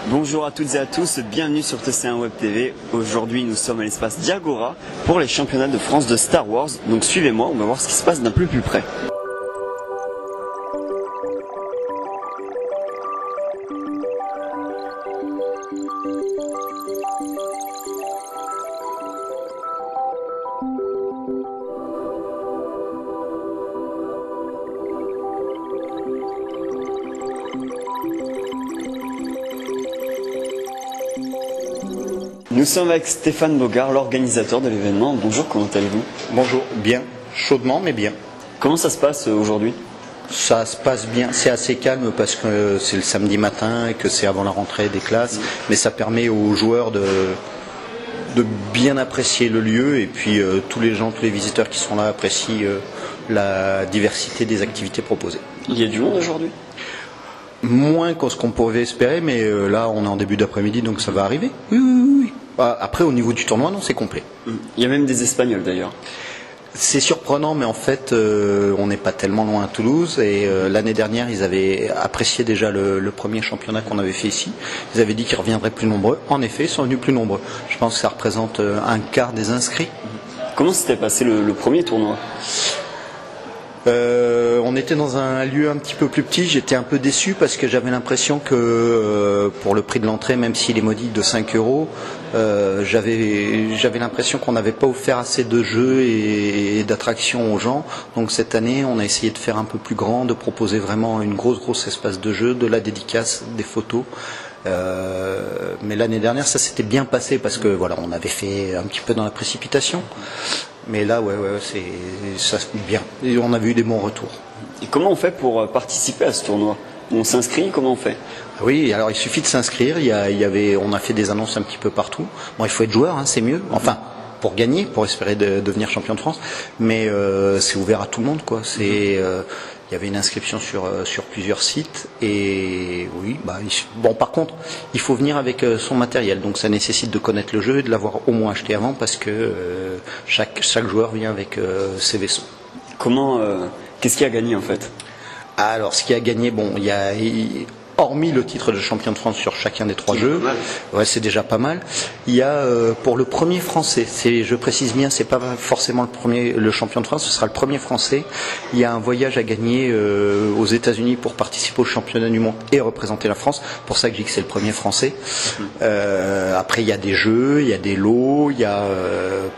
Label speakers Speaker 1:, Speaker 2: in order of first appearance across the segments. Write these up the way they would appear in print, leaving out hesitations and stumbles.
Speaker 1: Bonjour à toutes et à tous, bienvenue sur TC1 Web TV. Aujourd'hui nous sommes à l'espace Diagora pour les championnats de France de Star Wars. Donc suivez-moi, on va voir ce qui se passe d'un peu plus près. Nous sommes avec Stéphane Bogart, l'organisateur de l'événement. Bonjour, comment allez-vous?
Speaker 2: Bonjour, bien, chaudement mais bien.
Speaker 1: Comment ça se passe aujourd'hui?
Speaker 2: Ça se passe bien, c'est assez calme parce que c'est le samedi matin et que c'est avant la rentrée des classes, mais ça permet aux joueurs de bien apprécier le lieu et puis tous les visiteurs qui sont là apprécient la diversité des activités proposées.
Speaker 1: Il y a du monde aujourd'hui?
Speaker 2: Moins que ce qu'on pouvait espérer, mais là on est en début d'après-midi donc ça va arriver. Oui. Après au niveau du tournoi, non, c'est complet.
Speaker 1: Il y a même des Espagnols d'ailleurs.
Speaker 2: C'est surprenant, mais en fait, on n'est pas tellement loin à Toulouse. Et l'année dernière, ils avaient apprécié déjà le premier championnat qu'on avait fait ici. Ils avaient dit qu'ils reviendraient plus nombreux. En effet, ils sont venus plus nombreux. Je pense que ça représente un quart des inscrits.
Speaker 1: Comment s'était passé le premier tournoi?
Speaker 2: On était dans un lieu un petit peu plus petit. J'étais un peu déçu parce que j'avais l'impression que pour le prix de l'entrée, même s'il est modique de 5 €, j'avais l'impression qu'on n'avait pas offert assez de jeux et d'attractions aux gens. Donc cette année, on a essayé de faire un peu plus grand, de proposer vraiment une grosse espace de jeu, de la dédicace, des photos. Mais l'année dernière, ça s'était bien passé parce que voilà, on avait fait un petit peu dans la précipitation. Mais là, ça se fait bien. Et on avait eu des bons retours.
Speaker 1: Et comment on fait pour participer à ce tournoi? On s'inscrit, comment on fait?
Speaker 2: Oui, alors il suffit de s'inscrire. On a fait des annonces un petit peu partout. Bon, il faut être joueur, hein, c'est mieux. Enfin, pour gagner, pour espérer devenir champion de France. Mais c'est ouvert à tout le monde, quoi. Il y avait une inscription sur plusieurs sites et oui, par contre, il faut venir avec son matériel, donc ça nécessite de connaître le jeu et de l'avoir au moins acheté avant parce que chaque joueur vient avec ses vaisseaux.
Speaker 1: Qu'est-ce qui a gagné en fait?
Speaker 2: Alors, ce qui a gagné, hormis le titre de champion de France sur chacun des 3 jeux, c'est déjà pas mal. Il y a pour le premier français, je précise bien, c'est pas forcément le champion de France, ce sera le premier français. Il y a un voyage à gagner aux États-Unis pour participer au championnat du monde et représenter la France. Pour ça que je dis que c'est le premier français. Après, il y a des jeux, il y a des lots, il y a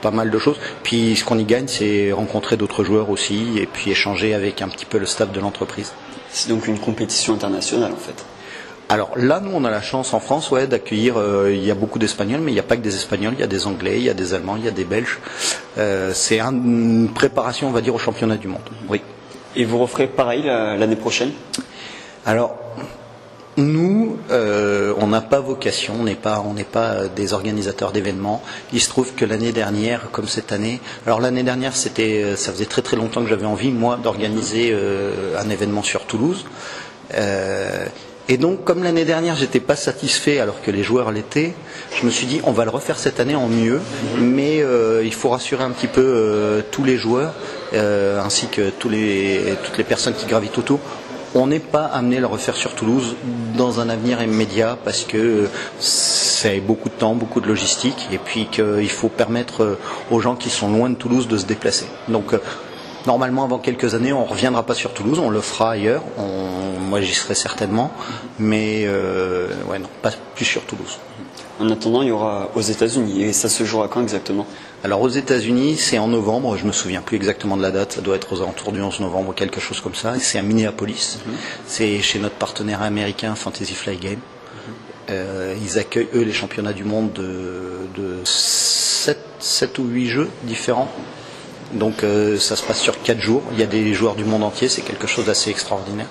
Speaker 2: pas mal de choses. Puis ce qu'on y gagne, c'est rencontrer d'autres joueurs aussi et puis échanger avec un petit peu le staff de l'entreprise.
Speaker 1: C'est donc une compétition internationale en fait.
Speaker 2: Alors là, nous, on a la chance en France d'accueillir, il y a beaucoup d'Espagnols, mais il n'y a pas que des Espagnols, il y a des Anglais, il y a des Allemands, il y a des Belges. C'est une préparation, on va dire, au championnat du monde. Oui.
Speaker 1: Et vous referez pareil l'année prochaine? Alors,
Speaker 2: nous, on n'a pas vocation, on n'est pas des organisateurs d'événements. Il se trouve que l'année dernière, comme cette année, alors l'année dernière, ça faisait très très longtemps que j'avais envie, moi, d'organiser un événement sur Toulouse. Et donc, comme l'année dernière, j'étais pas satisfait alors que les joueurs l'étaient, je me suis dit, on va le refaire cette année en mieux, mais il faut rassurer un petit peu tous les joueurs, ainsi que toutes les personnes qui gravitent autour. On n'est pas amené à le refaire sur Toulouse dans un avenir immédiat parce que c'est beaucoup de temps, beaucoup de logistique et puis qu'il faut permettre aux gens qui sont loin de Toulouse de se déplacer. Donc normalement avant quelques années on ne reviendra pas sur Toulouse, on le fera ailleurs, moi j'y serai certainement, mais non, pas plus sur Toulouse.
Speaker 1: En attendant, il y aura aux États-Unis et ça se jouera quand exactement?
Speaker 2: Alors aux États-Unis, c'est en novembre, je me souviens plus exactement de la date, ça doit être aux alentours du 11 novembre, quelque chose comme ça, et c'est à Minneapolis. C'est chez notre partenaire américain Fantasy Flight Game. Ils accueillent eux les championnats du monde de 7 ou 8 jeux différents. Donc ça se passe sur 4 jours, il y a des joueurs du monde entier, c'est quelque chose d'assez extraordinaire.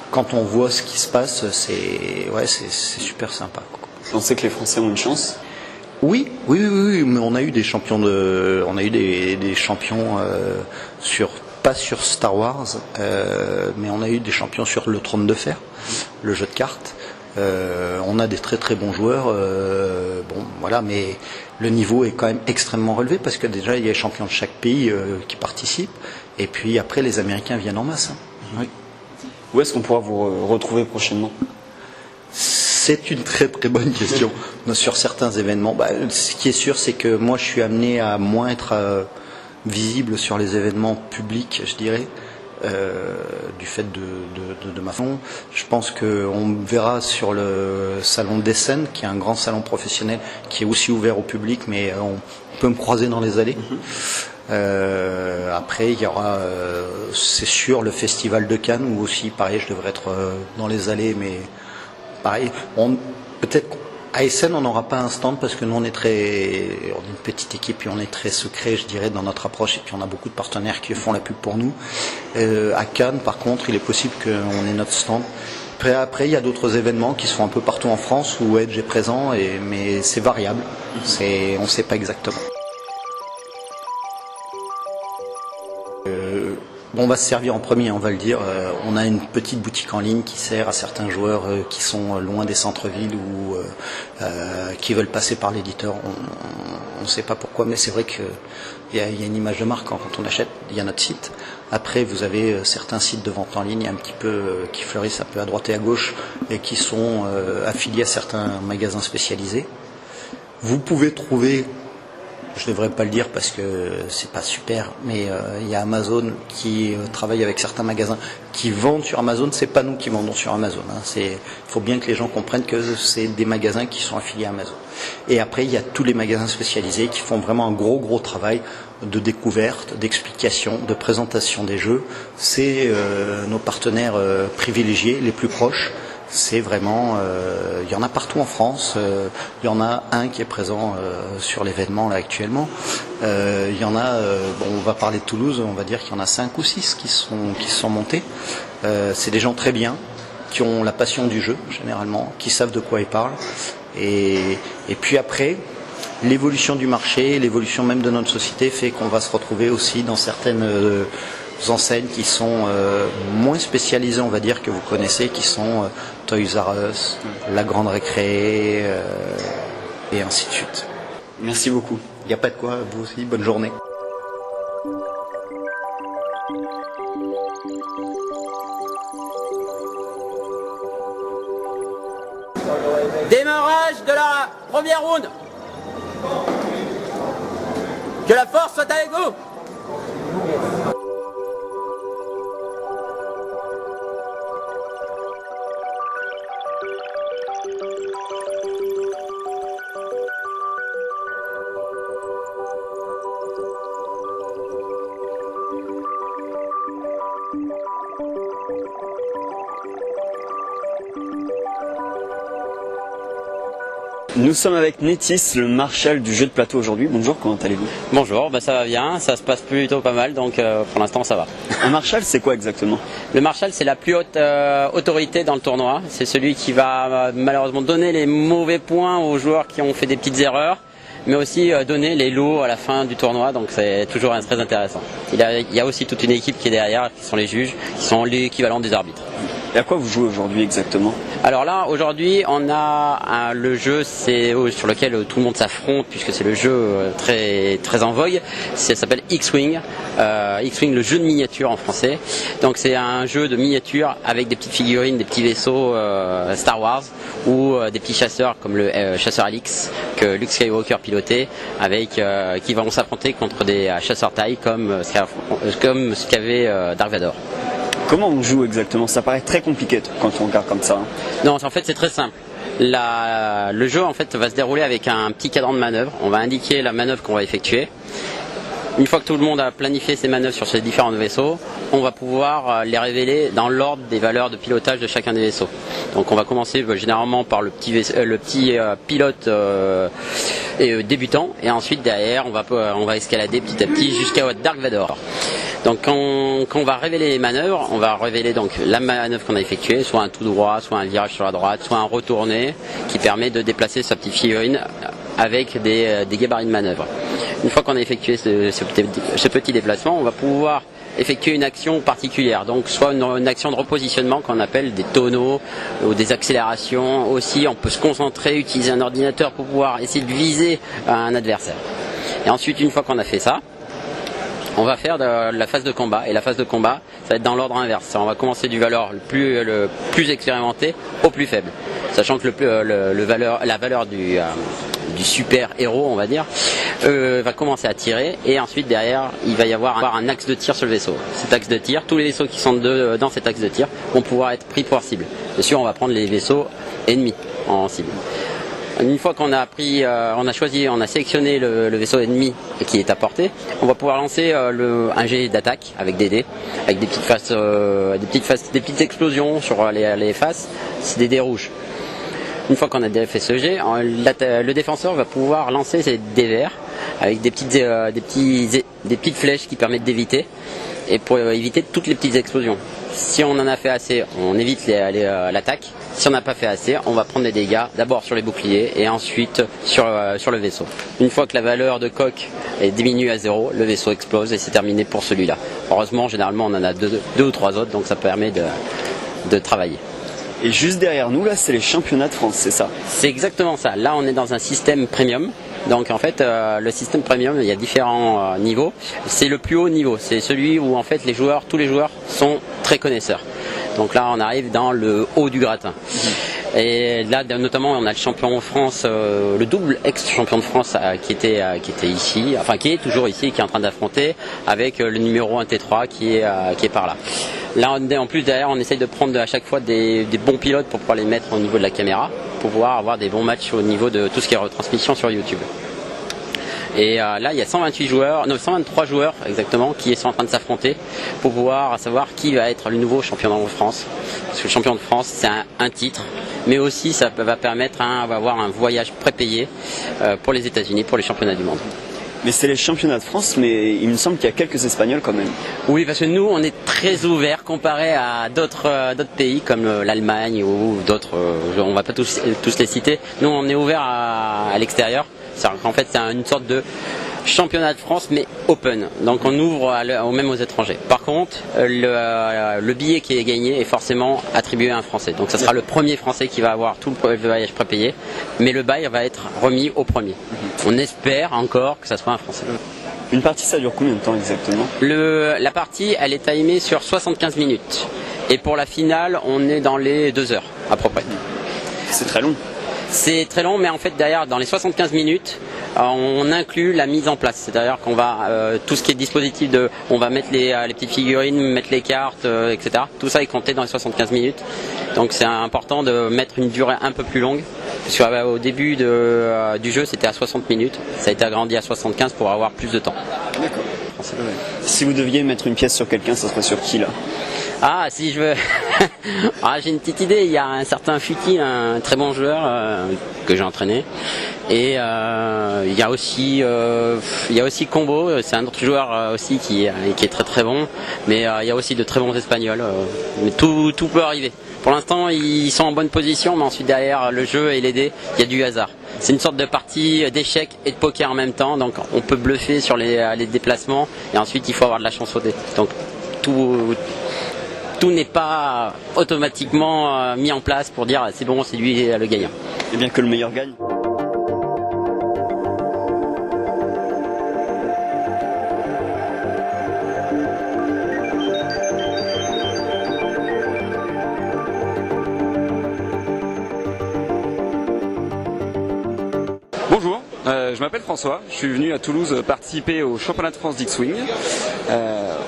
Speaker 2: Quand on voit ce qui se passe, c'est super sympa.
Speaker 1: Vous pensez que les Français ont une chance?
Speaker 2: Oui, mais on a eu des champions des champions pas sur Star Wars, mais on a eu des champions sur le Trône de Fer, le jeu de cartes. On a des très très bons joueurs, mais le niveau est quand même extrêmement relevé parce que déjà il y a les champions de chaque pays qui participent, et puis après les Américains viennent en masse. Oui.
Speaker 1: Où est-ce qu'on pourra vous retrouver prochainement?
Speaker 2: C'est une très très bonne question. Sur certains événements, ce qui est sûr, c'est que moi je suis amené à moins être visible sur les événements publics, je dirais, du fait de ma fonction. Je pense qu'on verra sur le salon d'Essen, qui est un grand salon professionnel, qui est aussi ouvert au public, mais on peut me croiser dans les allées. Après, il y aura, c'est sûr, le festival de Cannes, où aussi, pareil, je devrais être dans les allées, mais pareil, peut-être à Essen, on n'aura pas un stand parce que nous, on est une petite équipe et on est très secret, je dirais, dans notre approche, et puis on a beaucoup de partenaires qui font la pub pour nous. À Cannes, par contre, il est possible qu'on ait notre stand. Après, il y a d'autres événements qui sont un peu partout en France où Edge est présent, mais c'est variable. On ne sait pas exactement. On va se servir en premier, on va le dire. On a une petite boutique en ligne qui sert à certains joueurs qui sont loin des centres-villes ou qui veulent passer par l'éditeur. On ne sait pas pourquoi, mais c'est vrai qu'il y a une image de marque quand on achète. Il y a notre site. Après, vous avez certains sites de vente en ligne un petit peu qui fleurissent un peu à droite et à gauche et qui sont affiliés à certains magasins spécialisés. Vous pouvez trouver, je ne devrais pas le dire parce que c'est pas super, mais il y a Amazon qui travaille avec certains magasins qui vendent sur Amazon. C'est pas nous qui vendons sur Amazon. Il faut bien que les gens comprennent que c'est des magasins qui sont affiliés à Amazon. Et après, il y a tous les magasins spécialisés qui font vraiment un gros travail de découverte, d'explication, de présentation des jeux. C'est nos partenaires privilégiés, les plus proches. C'est vraiment, il y en a partout en France. Il y en a un qui est présent sur l'événement là actuellement. Il y en a, on va parler de Toulouse, on va dire qu'il y en a 5 ou 6 qui sont montés. C'est des gens très bien, qui ont la passion du jeu généralement, qui savent de quoi ils parlent. Et puis après, l'évolution du marché, l'évolution même de notre société fait qu'on va se retrouver aussi dans certaines enseignes qui sont moins spécialisées, on va dire, que vous connaissez, qui sont Toys R Us, La Grande Récré, et ainsi de suite.
Speaker 1: Merci beaucoup.
Speaker 2: Il n'y a pas de quoi, vous aussi, bonne journée.
Speaker 3: Démarrage de la première round. Que la force soit avec vous.
Speaker 1: Nous sommes avec Netis, le marshal du jeu de plateau aujourd'hui. Bonjour, comment allez-vous?
Speaker 4: Bonjour, ça va bien, ça se passe plutôt pas mal, donc pour l'instant ça va.
Speaker 1: Un marshal, c'est quoi exactement?
Speaker 4: Le marshal, c'est la plus haute autorité dans le tournoi. C'est celui qui va malheureusement donner les mauvais points aux joueurs qui ont fait des petites erreurs, mais aussi donner les lots à la fin du tournoi, donc c'est toujours très intéressant. Il y a aussi toute une équipe qui est derrière, qui sont les juges, qui sont l'équivalent des arbitres.
Speaker 1: Et à quoi vous jouez aujourd'hui exactement?
Speaker 4: Alors là, aujourd'hui, on a le jeu sur lequel tout le monde s'affronte, puisque c'est le jeu très en vogue. Ça s'appelle X-Wing. X-Wing, le jeu de miniature en français. Donc c'est un jeu de miniature avec des petites figurines, des petits vaisseaux Star Wars, ou des petits chasseurs comme le chasseur Alix que Luke Skywalker pilotait, qui vont s'affronter contre des chasseurs taille comme ce qu'avait Dark Vador.
Speaker 1: Comment on joue exactement? Ça paraît très compliqué quand on regarde comme ça.
Speaker 4: Non, en fait c'est très simple. Le jeu en fait va se dérouler avec un petit cadran de manœuvre. On va indiquer la manœuvre qu'on va effectuer. Une fois que tout le monde a planifié ses manœuvres sur ces différents vaisseaux, on va pouvoir les révéler dans l'ordre des valeurs de pilotage de chacun des vaisseaux. Donc on va commencer généralement par le petit pilote débutant, et ensuite derrière on va escalader petit à petit jusqu'à Dark Vador. Donc quand on va révéler les manœuvres, on va révéler donc la manœuvre qu'on a effectuée, soit un tout droit, soit un virage sur la droite, soit un retourné qui permet de déplacer sa petite figurine avec des gabarits de manœuvre. Une fois qu'on a effectué ce petit déplacement, on va pouvoir effectuer une action particulière, donc soit une action de repositionnement qu'on appelle des tonneaux ou des accélérations. Aussi, on peut se concentrer, utiliser un ordinateur pour pouvoir essayer de viser un adversaire. Et ensuite, une fois qu'on a fait ça, On va faire de la phase de combat, et la phase de combat, ça va être dans l'ordre inverse. On va commencer du valeur le plus expérimenté au plus faible, sachant que la valeur du super héros, on va dire, va commencer à tirer, et ensuite derrière il va y avoir un axe de tir sur le vaisseau. Cet axe de tir, tous les vaisseaux qui sont dans cet axe de tir vont pouvoir être pris pour cible. Bien sûr, on va prendre les vaisseaux ennemis en cible. Une fois qu'on a on a sélectionné le vaisseau ennemi qui est à portée, on va pouvoir lancer un jet d'attaque avec des dés, avec des petites explosions sur les faces. C'est des dés rouges. Une fois qu'on a fait ce jet, le défenseur va pouvoir lancer ses dés verts avec des petites flèches qui permettent d'éviter, et pour éviter toutes les petites explosions. Si on en a fait assez, on évite l'attaque. Si on n'a pas fait assez, on va prendre des dégâts d'abord sur les boucliers et ensuite sur le vaisseau. Une fois que la valeur de coque est diminuée à 0, le vaisseau explose et c'est terminé pour celui-là. Heureusement, généralement, on en a deux ou trois autres, donc ça permet de travailler.
Speaker 1: Et juste derrière nous, là, c'est les championnats de France, c'est ça?
Speaker 4: C'est exactement ça. Là, on est dans un système premium. Donc en fait, le système premium, il y a différents niveaux. C'est le plus haut niveau. C'est celui où en fait tous les joueurs sont très connaisseurs. Donc là, on arrive dans le haut du gratin. Et là, notamment, on a le champion de France, le double ex-champion de France qui était ici, enfin qui est toujours ici, qui est en train d'affronter avec le numéro 1 T3 qui est par là. Là, en plus derrière, on essaye de prendre à chaque fois des bons pilotes pour pouvoir les mettre au niveau de la caméra, pour pouvoir avoir des bons matchs au niveau de tout ce qui est retransmission sur YouTube. Et là, il y a 123 joueurs exactement qui sont en train de s'affronter pour pouvoir savoir qui va être le nouveau champion de France. Parce que le champion de France, c'est un titre, mais aussi ça va permettre d'avoir un voyage prépayé pour les États-Unis, pour les championnats du monde.
Speaker 1: Mais c'est les championnats de France, mais il me semble qu'il y a quelques Espagnols quand même.
Speaker 4: Oui, parce que nous, on est très ouverts comparé à d'autres pays comme l'Allemagne ou d'autres, on ne va pas tous les citer. Nous, on est ouverts à l'extérieur. En fait, c'est une sorte de championnat de France, mais open. Donc on ouvre même aux étrangers. Par contre, le billet qui est gagné est forcément attribué à un Français. Donc ça sera le premier Français qui va avoir tout le voyage prépayé, mais le bail va être remis au premier. On espère encore que ça soit un Français.
Speaker 1: Une partie, ça dure combien de temps exactement?
Speaker 4: La partie, elle est timée sur 75 minutes. Et pour la finale, on est dans les 2 heures à peu près.
Speaker 1: C'est très long.
Speaker 4: C'est très long, mais en fait derrière, dans les 75 minutes, on inclut la mise en place. C'est-à-dire qu'on va tout ce qui est dispositif on va mettre les petites figurines, mettre les cartes, etc. Tout ça est compté dans les 75 minutes. Donc c'est important de mettre une durée un peu plus longue. Parce qu'au début du jeu, c'était à 60 minutes. Ça a été agrandi à 75 pour avoir plus de temps.
Speaker 1: D'accord. Si vous deviez mettre une pièce sur quelqu'un, ça serait sur qui là?
Speaker 4: Ah, si je veux. J'ai une petite idée. Il y a un certain Futi, un très bon joueur que j'ai entraîné. Et il y a aussi Combo. C'est un autre joueur aussi qui est très très bon. Mais il y a aussi de très bons Espagnols. Mais tout peut arriver. Pour l'instant, ils sont en bonne position, mais ensuite derrière le jeu et les dés, il y a du hasard. C'est une sorte de partie d'échecs et de poker en même temps. Donc on peut bluffer sur les déplacements. Et ensuite, il faut avoir de la chance au dé. Donc tout n'est pas automatiquement mis en place pour dire c'est bon, c'est lui le gagnant.
Speaker 1: Et bien que le meilleur gagne.
Speaker 5: Bonjour, je m'appelle François, je suis venu à Toulouse participer au championnat de France d'X-Wing.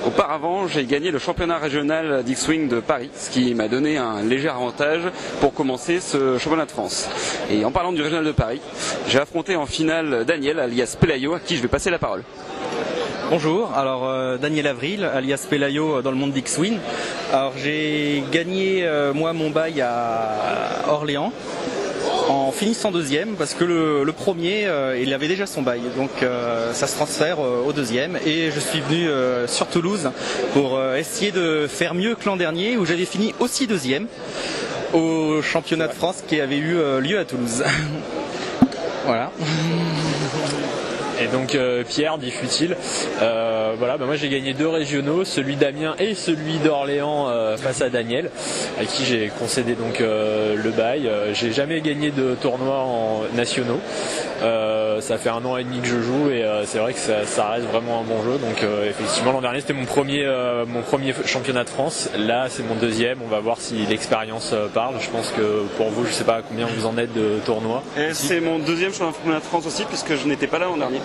Speaker 5: Auparavant, j'ai gagné le championnat régional d'X-Wing de Paris, ce qui m'a donné un léger avantage pour commencer ce championnat de France. Et en parlant du régional de Paris, j'ai affronté en finale Daniel, alias Pelayo, à qui je vais passer la parole.
Speaker 6: Bonjour, alors Daniel Avril, alias Pelayo dans le monde d'X-Wing. Alors j'ai gagné moi mon bail à Orléans en finissant deuxième parce que le premier il avait déjà son bail, donc ça se transfère au deuxième, et je suis venu sur Toulouse pour essayer de faire mieux que l'an dernier où j'avais fini aussi deuxième au championnat de France qui avait eu lieu à Toulouse. Voilà.
Speaker 7: Et donc Pierre dit futile. Voilà, moi j'ai gagné 2 régionaux, celui d'Amiens et celui d'Orléans face à Daniel, à qui j'ai concédé donc le bail. J'ai jamais gagné de tournoi en nationaux. Ça fait 1 an et demi que je joue et c'est vrai que ça reste vraiment un bon jeu. Donc effectivement l'an dernier c'était mon premier championnat de France. Là c'est mon 2e. On va voir si l'expérience parle. Je pense que pour vous, je sais pas combien vous en êtes de tournois.
Speaker 5: C'est mon 2e championnat de France aussi, puisque je n'étais pas là l'an dernier.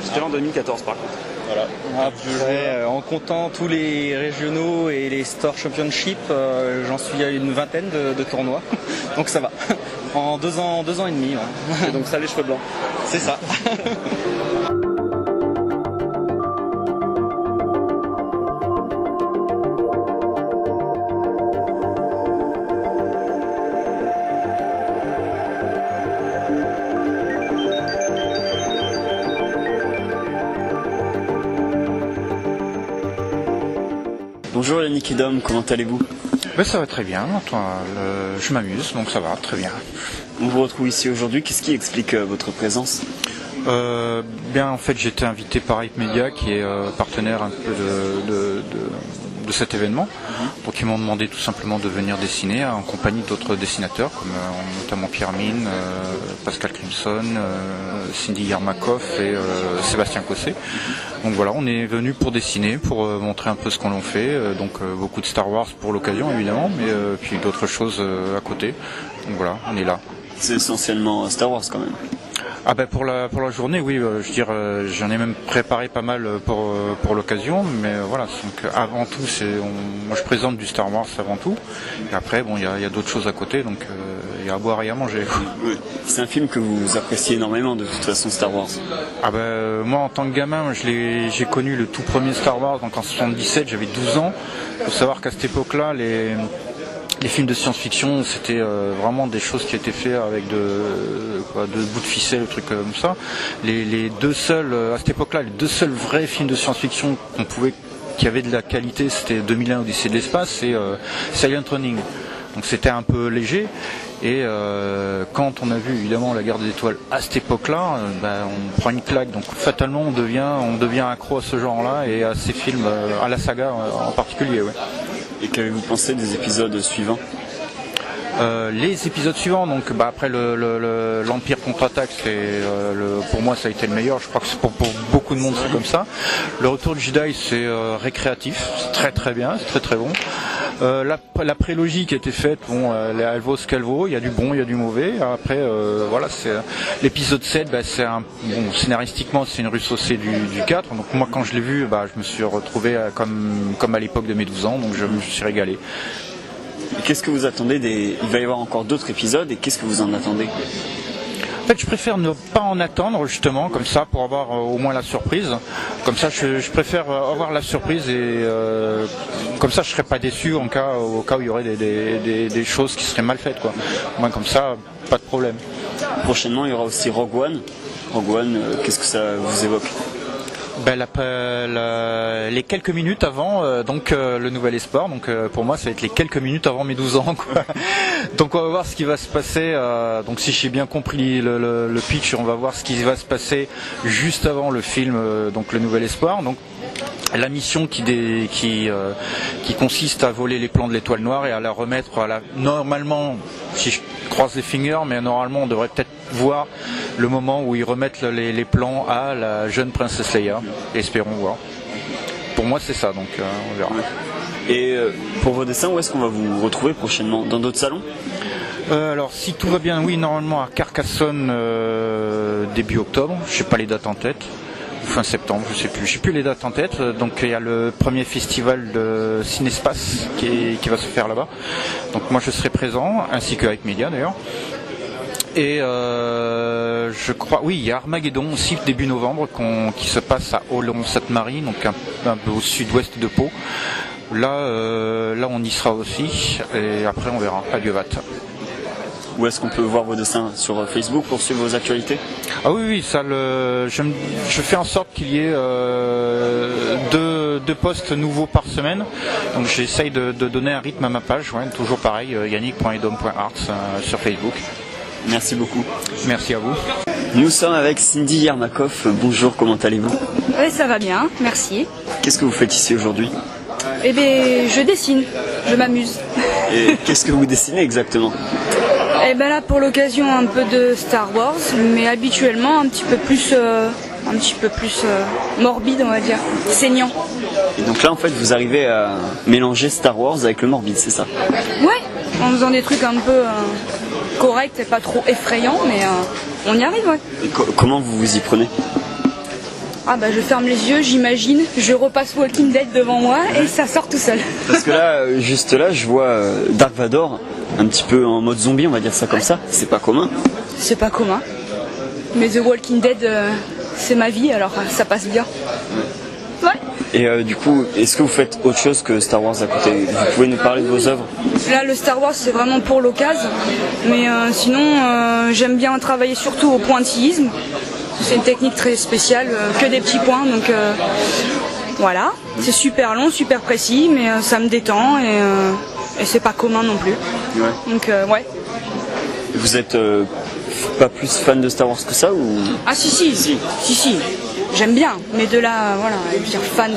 Speaker 5: C'était en 2014 par contre.
Speaker 7: Voilà.
Speaker 6: Après, en comptant tous les régionaux et les Store Championship, j'en suis à une vingtaine de tournois. Donc ça va. En 2 ans et demi. Ouais.
Speaker 5: Et donc ça, les cheveux blancs.
Speaker 6: C'est ça.
Speaker 1: Bonjour Yannick et Dom, comment allez-vous?
Speaker 8: Ben, ça va très bien, je m'amuse, donc ça va très bien.
Speaker 1: On vous retrouve ici aujourd'hui, qu'est-ce qui explique votre présence?
Speaker 8: Bien, en fait, j'ai été invité par Hype Media, qui est partenaire un peu de cet événement. Donc ils m'ont demandé tout simplement de venir dessiner en compagnie d'autres dessinateurs, comme notamment Pierre Mine, Pascal Crimson, Cindy Yermakov et Sébastien Cossé. Donc voilà, on est venu pour dessiner, pour montrer un peu ce qu'on en fait. Donc beaucoup de Star Wars pour l'occasion évidemment, mais puis d'autres choses à côté. Donc voilà, on est là.
Speaker 1: C'est essentiellement Star Wars quand même.
Speaker 8: Ah ben pour la journée, oui, je veux dire, j'en ai même préparé pas mal pour l'occasion, mais voilà, donc avant tout, moi je présente du Star Wars avant tout, et après bon, il y a d'autres choses à côté, donc il y a à boire et à manger.
Speaker 1: Oui. C'est un film que vous appréciez énormément de toute façon, Star Wars.
Speaker 8: Ah ben moi en tant que gamin, j'ai connu le tout premier Star Wars, donc en 77, j'avais 12 ans. Il faut savoir qu'à cette époque-là, les films de science-fiction, c'était vraiment des choses qui étaient faites avec de bouts de ficelle, des trucs comme ça. Les deux seuls, à cette époque-là, les 2 seuls vrais films de science-fiction qui avaient de la qualité, c'était 2001 Odyssée de l'espace et Silent Running. Donc c'était un peu léger. Et quand on a vu évidemment la Guerre des Étoiles à cette époque-là, on prend une claque. Donc fatalement on devient accro à ce genre-là et à ces films, à la saga en particulier. Ouais.
Speaker 1: Et qu'avez-vous pensé des épisodes suivants?
Speaker 8: Les épisodes suivants, donc après l'Empire contre-attaque, pour moi ça a été le meilleur. Je crois que pour beaucoup de monde c'est comme ça. Le Retour du Jedi, c'est récréatif, c'est très très bien, c'est très très bon. La prélogie qui a été faite, bon, elle vaut ce qu'elle vaut. Il y a du bon, il y a du mauvais. Après, voilà, c'est l'épisode 7. Scénaristiquement, c'est une rue saucée du 4. Donc moi, quand je l'ai vu, je me suis retrouvé comme à l'époque de mes 12 ans. Donc je me suis régalé.
Speaker 1: Qu'est-ce que vous attendez Il va y avoir encore d'autres épisodes et qu'est-ce que vous en attendez?
Speaker 8: En fait, je préfère ne pas en attendre justement, comme ça, pour avoir au moins la surprise. Comme ça, je préfère avoir la surprise et comme ça, je serais pas déçu au cas où il y aurait des choses qui seraient mal faites, quoi. Au moins comme ça, pas de problème.
Speaker 1: Prochainement, il y aura aussi Rogue One. Rogue One, qu'est-ce que ça vous évoque?
Speaker 8: Les quelques minutes avant le nouvel espoir, donc pour moi ça va être les quelques minutes avant mes 12 ans, quoi. Donc on va voir ce qui va se passer, donc si j'ai bien compris le pitch, on va voir ce qui va se passer juste avant le film, donc le nouvel espoir. Donc la mission qui consiste à voler les plans de l'étoile noire et à la remettre normalement, si je croise les fingers, mais normalement on devrait peut-être voir le moment où ils remettent les plans à la jeune princesse Leia. Espérons voir. Pour moi c'est ça, donc on verra.
Speaker 1: Et pour vos dessins, où est-ce qu'on va vous retrouver prochainement? Dans d'autres salons?
Speaker 8: Alors si tout va bien, oui, normalement à Carcassonne début octobre, je sais pas les dates en tête. Fin septembre, je sais plus les dates en tête. Donc il y a le premier festival de Cinespace qui va se faire là-bas. Donc moi je serai présent, ainsi que Hype Media d'ailleurs. Et je crois, oui, il y a Armageddon aussi début novembre qui se passe à Oloron-Sainte-Marie, donc un peu au sud-ouest de Pau. Là on y sera aussi, et après on verra. Adieu Vat.
Speaker 1: Où est-ce qu'on peut voir vos dessins? Sur Facebook pour suivre vos actualités?
Speaker 8: Ah oui, ça je fais en sorte qu'il y ait deux posts nouveaux par semaine. Donc j'essaye de donner un rythme à ma page, ouais, toujours pareil, yannick.edom.arts sur Facebook.
Speaker 1: Merci beaucoup.
Speaker 8: Merci à vous.
Speaker 1: Nous sommes avec Cindy Yermakov. Bonjour, comment allez-vous?
Speaker 9: Oui, ça va bien, merci.
Speaker 1: Qu'est-ce que vous faites ici aujourd'hui?
Speaker 9: Eh bien, je dessine, je m'amuse.
Speaker 1: Et qu'est-ce que vous dessinez exactement?
Speaker 9: Eh bien là, pour l'occasion, un peu de Star Wars, mais habituellement un petit peu plus morbide, on va dire, saignant.
Speaker 1: Et donc là, en fait, vous arrivez à mélanger Star Wars avec le morbide, c'est ça?
Speaker 9: Ouais, en faisant des trucs un peu corrects et pas trop effrayants, mais on y arrive, ouais.
Speaker 1: Et comment vous vous y prenez?
Speaker 9: Ah bah je ferme les yeux, j'imagine, je repasse Walking Dead devant moi et ça sort tout seul.
Speaker 1: Parce que là, juste là, je vois Dark Vador, un petit peu en mode zombie, on va dire ça comme ça. C'est pas commun.
Speaker 9: C'est pas commun. Mais The Walking Dead, c'est ma vie, alors ça passe bien. Ouais.
Speaker 1: Et du coup, est-ce que vous faites autre chose que Star Wars à côté? Vous pouvez nous parler de vos œuvres?
Speaker 9: Là, le Star Wars, c'est vraiment pour l'occasion. Mais sinon, j'aime bien travailler surtout au pointillisme. C'est une technique très spéciale, que des petits points, donc voilà. C'est super long, super précis, mais ça me détend et c'est pas commun non plus.
Speaker 1: Ouais.
Speaker 9: Donc ouais.
Speaker 1: Vous êtes pas plus fan de Star Wars que ça ou?
Speaker 9: Ah si. J'aime bien, mais de là, voilà, dire fan,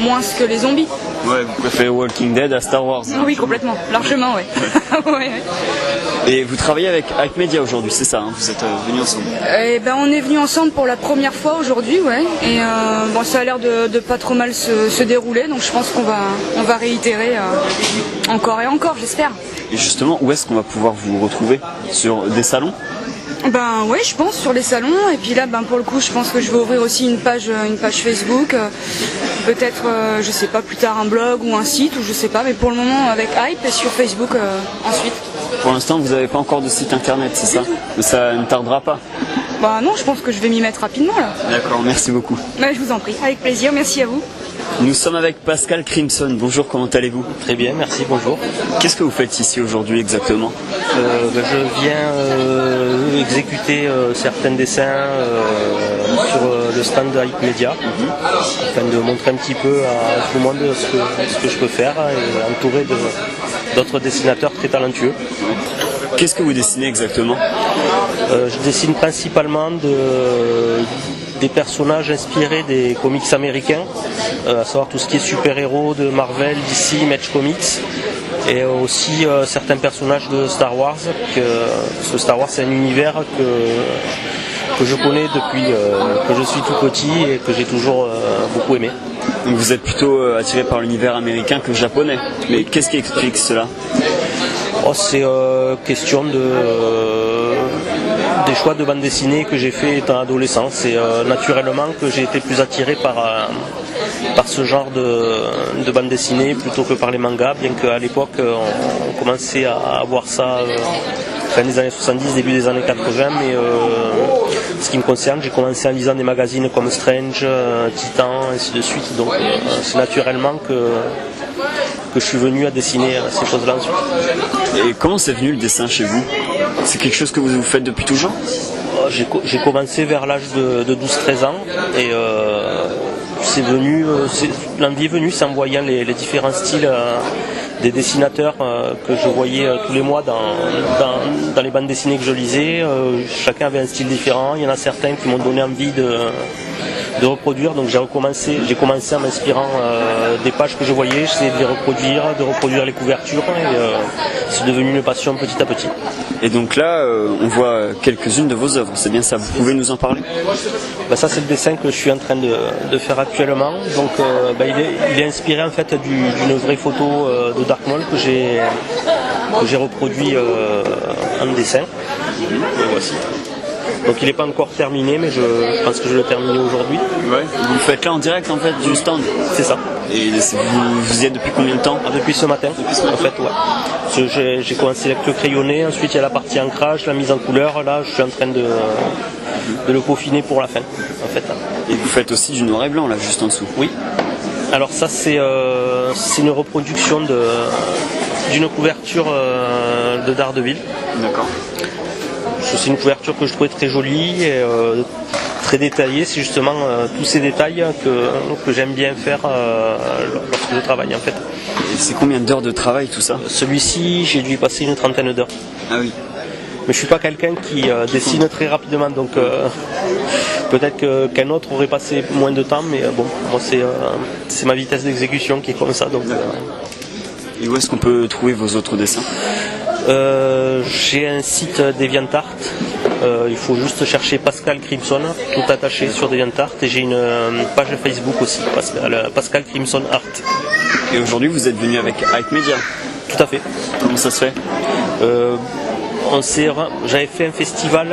Speaker 9: moins que les zombies.
Speaker 1: Ouais, vous préférez Walking Dead à Star Wars?
Speaker 9: Oui, complètement, largement, ouais. Ouais.
Speaker 1: Et vous travaillez avec Hype Media aujourd'hui, c'est ça, hein? Vous êtes venus ensemble?
Speaker 9: Eh ben, on est venus ensemble pour la première fois aujourd'hui, ouais. Et bon, ça a l'air de pas trop mal se dérouler, donc je pense qu'on va réitérer encore et encore, j'espère.
Speaker 1: Et justement, où est-ce qu'on va pouvoir vous retrouver? Sur des salons?
Speaker 9: Ben ouais, je pense sur les salons, et puis là pour le coup je pense que je vais ouvrir aussi une page Facebook, peut-être je sais pas, plus tard un blog ou un site, ou je sais pas, mais pour le moment avec Hype et sur Facebook ensuite.
Speaker 1: Pour l'instant vous n'avez pas encore de site internet, c'est ça? Mais ça ne tardera pas?
Speaker 9: Bah non, je pense que je vais m'y mettre rapidement là.
Speaker 1: D'accord, merci beaucoup.
Speaker 9: Bah, je vous en prie, avec plaisir, merci à vous.
Speaker 1: Nous sommes avec Pascal Crimson. Bonjour, comment allez-vous?
Speaker 10: Très bien, merci, bonjour.
Speaker 1: Qu'est-ce que vous faites ici aujourd'hui exactement?
Speaker 10: Je viens exécuter certains dessins sur le stand de Hype Media, afin de montrer un petit peu à tout le monde ce que je peux faire, et entouré d'autres dessinateurs très talentueux.
Speaker 1: Qu'est-ce que vous dessinez exactement?
Speaker 10: Je dessine principalement des personnages inspirés des comics américains, à savoir tout ce qui est super-héros de Marvel, DC, Image Comics, et aussi certains personnages de Star Wars, parce que Star Wars c'est un univers que je connais depuis que je suis tout petit et que j'ai toujours beaucoup aimé.
Speaker 1: Donc vous êtes plutôt attiré par l'univers américain que japonais, mais qu'est-ce qui explique cela?
Speaker 10: C'est question des choix de bande dessinée que j'ai fait étant adolescent. C'est naturellement que j'ai été plus attiré par ce genre de bande dessinée plutôt que par les mangas, bien qu'à l'époque on commençait à voir ça fin des années 70, début des années 80, mais ce qui me concerne, j'ai commencé en lisant des magazines comme Strange, Titan, ainsi de suite, donc c'est naturellement que je suis venu à dessiner ces choses-là ensuite.
Speaker 1: Et comment c'est venu le dessin chez vous? C'est quelque chose que vous faites depuis toujours?
Speaker 10: J'ai commencé vers l'âge de 12-13 ans, et l'envie est venue, c'est en voyant les différents styles des dessinateurs que je voyais tous les mois dans les bandes dessinées que je lisais. Chacun avait un style différent, il y en a certains qui m'ont donné envie de reproduire, donc j'ai commencé en m'inspirant des pages que je voyais, j'essayais de les reproduire les couvertures, et c'est devenu une passion petit à petit.
Speaker 1: Et donc là, on voit quelques-unes de vos œuvres, c'est bien ça, vous pouvez nous en parler?
Speaker 10: Ça c'est le dessin que je suis en train de faire actuellement, donc il est inspiré en fait d'une vraie photo de Dark Maul que j'ai reproduit en dessin. Le voici. Donc il n'est pas encore terminé, mais je pense que je vais le terminer aujourd'hui.
Speaker 1: Ouais. Vous le faites là en direct en fait du stand?
Speaker 10: C'est ça.
Speaker 1: Et vous y êtes depuis combien de temps?
Speaker 10: Depuis ce matin. En fait, ouais. J'ai commencé avec le crayonné, ensuite il y a la partie ancrage, la mise en couleur. Là, je suis en train de le peaufiner pour la fin. En fait.
Speaker 1: Et vous faites aussi du noir et blanc là, juste en dessous?
Speaker 10: Oui. Alors ça, c'est une reproduction d'une couverture de Daredevil.
Speaker 1: D'accord.
Speaker 10: C'est une couverture que je trouvais très jolie et très détaillée. C'est justement tous ces détails que j'aime bien faire lorsque je travaille en fait.
Speaker 1: Et c'est combien d'heures de travail tout ça?
Speaker 10: Celui-ci, j'ai dû y passer une 30aine d'heures.
Speaker 1: Ah oui.
Speaker 10: Mais je suis pas quelqu'un qui dessine très rapidement, donc peut-être qu'un autre aurait passé moins de temps, mais bon, moi c'est ma vitesse d'exécution qui est comme ça. Donc,
Speaker 1: Et où est-ce qu'on peut trouver vos autres dessins?
Speaker 10: J'ai un site DeviantArt. Il faut juste chercher Pascal Crimson, tout attaché sur DeviantArt, et j'ai une page Facebook aussi, Pascal Crimson Art.
Speaker 1: Et aujourd'hui, vous êtes venu avec Hype Media?
Speaker 10: Tout à fait.
Speaker 1: Comment ça se fait?
Speaker 10: J'avais fait un festival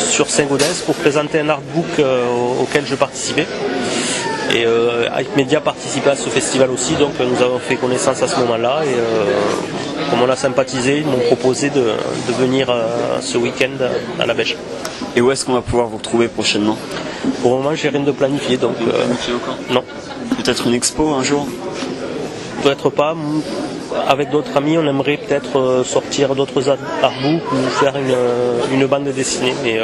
Speaker 10: sur Saint-Gaudens pour présenter un artbook auquel je participais. Et Hype Media participait à ce festival aussi, donc nous avons fait connaissance à ce moment-là. Et comme on a sympathisé, ils m'ont proposé de venir ce week-end à la Bêche.
Speaker 1: Et où est-ce qu'on va pouvoir vous retrouver prochainement?
Speaker 10: Pour le moment, j'ai rien de planifié, donc non.
Speaker 1: Peut-être une expo un jour?
Speaker 10: Peut-être pas. Avec d'autres amis, on aimerait peut-être sortir d'autres artbooks ou faire une bande dessinée, mais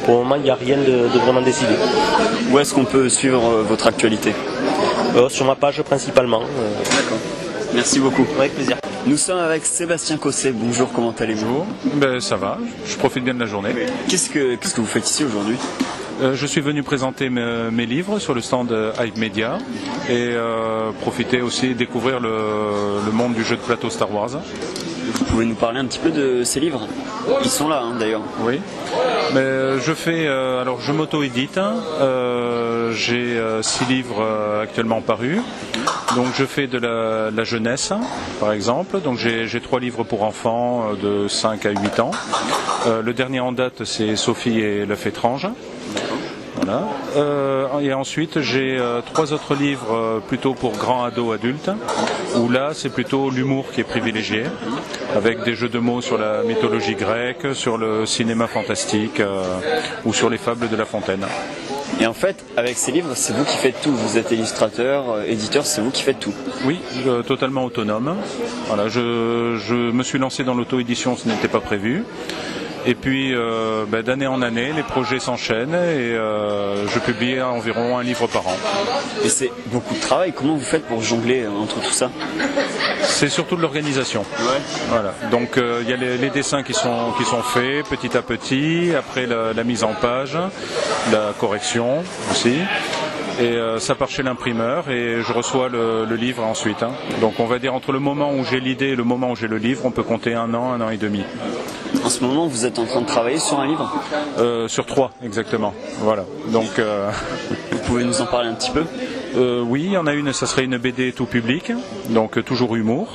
Speaker 10: pour le moment, il n'y a rien de vraiment décidé.
Speaker 1: Où est-ce qu'on peut suivre votre actualité?
Speaker 10: Sur ma page principalement.
Speaker 1: D'accord. Merci beaucoup.
Speaker 10: Avec plaisir.
Speaker 1: Nous sommes avec Sébastien Cosset. Bonjour, comment allez-vous?
Speaker 11: Ben, ça va, je profite bien de la journée.
Speaker 1: Qu'est-ce que vous faites ici aujourd'hui?
Speaker 11: Je suis venu présenter mes livres sur le stand Hype Media et profiter aussi, découvrir le monde du jeu de plateau Star Wars.
Speaker 1: Vous pouvez nous parler un petit peu de ces livres? Ils sont là d'ailleurs.
Speaker 11: Oui, mais je m'auto-édite. J'ai 6 livres actuellement parus. Donc je fais de la jeunesse, par exemple. Donc j'ai 3 livres pour enfants de 5 à 8 ans. Le dernier en date, c'est Sophie et l'œuf étrange. Voilà. Et ensuite j'ai 3 autres livres plutôt pour grands ados adultes, où là c'est plutôt l'humour qui est privilégié, avec des jeux de mots sur la mythologie grecque, sur le cinéma fantastique ou sur les fables de La Fontaine.
Speaker 1: Et en fait, avec ces livres, c'est vous qui faites tout. Vous êtes illustrateur, éditeur, c'est vous qui faites tout.
Speaker 11: Oui, totalement autonome. Voilà, je me suis lancé dans l'auto-édition, ce n'était pas prévu. Et puis d'année en année, les projets s'enchaînent et je publie environ un livre par an.
Speaker 1: Et c'est beaucoup de travail. Comment vous faites pour jongler entre tout ça?
Speaker 11: C'est surtout de l'organisation.
Speaker 1: Ouais.
Speaker 11: Voilà. Donc il y a les dessins qui sont faits petit à petit, après la mise en page, la correction aussi. Et ça part chez l'imprimeur et je reçois le livre ensuite. Donc on va dire entre le moment où j'ai l'idée et le moment où j'ai le livre, on peut compter un an et demi.
Speaker 1: En ce moment, vous êtes en train de travailler sur un livre?
Speaker 11: Sur 3, exactement. Voilà. Donc,
Speaker 1: vous pouvez nous en parler un petit peu?
Speaker 11: Oui, il y en a une, ça serait une BD tout public, donc toujours humour.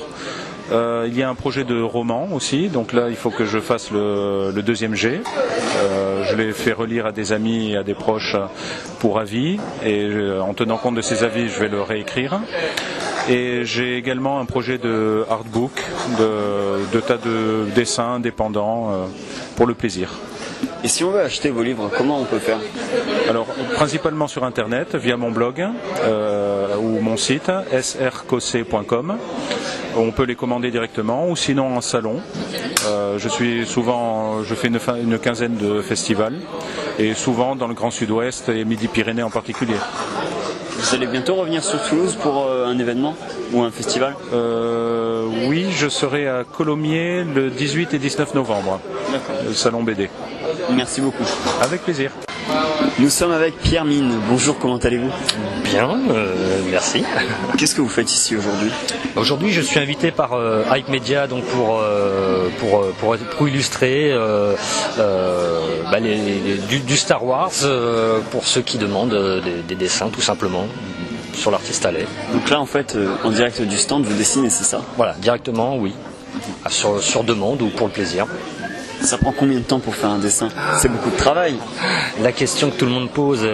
Speaker 11: Il y a un projet de roman aussi, donc là il faut que je fasse le 2e jet. Je l'ai fait relire à des amis et à des proches pour avis, et en tenant compte de ces avis, je vais le réécrire. Et j'ai également un projet de artbook, de tas de dessins indépendants pour le plaisir.
Speaker 1: Et si on veut acheter vos livres, comment on peut faire?
Speaker 11: Alors, principalement sur Internet, via mon blog ou mon site, srcosset.com. On peut les commander directement ou sinon en salon. Je fais une quinzaine de festivals et souvent dans le Grand Sud-Ouest et Midi-Pyrénées en particulier.
Speaker 1: Vous allez bientôt revenir sur Toulouse pour un événement ou un festival?
Speaker 11: Oui, je serai à Colomiers le 18 et 19 novembre.
Speaker 1: D'accord.
Speaker 11: Le salon BD.
Speaker 1: Merci beaucoup.
Speaker 11: Avec plaisir.
Speaker 1: Nous sommes avec Pierre Mine. Bonjour, comment allez-vous?
Speaker 12: Bien, merci.
Speaker 1: Qu'est-ce que vous faites ici aujourd'hui?
Speaker 12: Aujourd'hui, je suis invité par Hype Media donc pour illustrer du Star Wars pour ceux qui demandent des dessins tout simplement sur l'artiste allait.
Speaker 1: Donc là en fait en direct du stand vous dessinez, c'est ça?
Speaker 12: Voilà, directement oui. Sur demande ou pour le plaisir.
Speaker 1: Ça prend combien de temps pour faire un dessin? C'est beaucoup de travail.
Speaker 12: La question que tout le monde pose,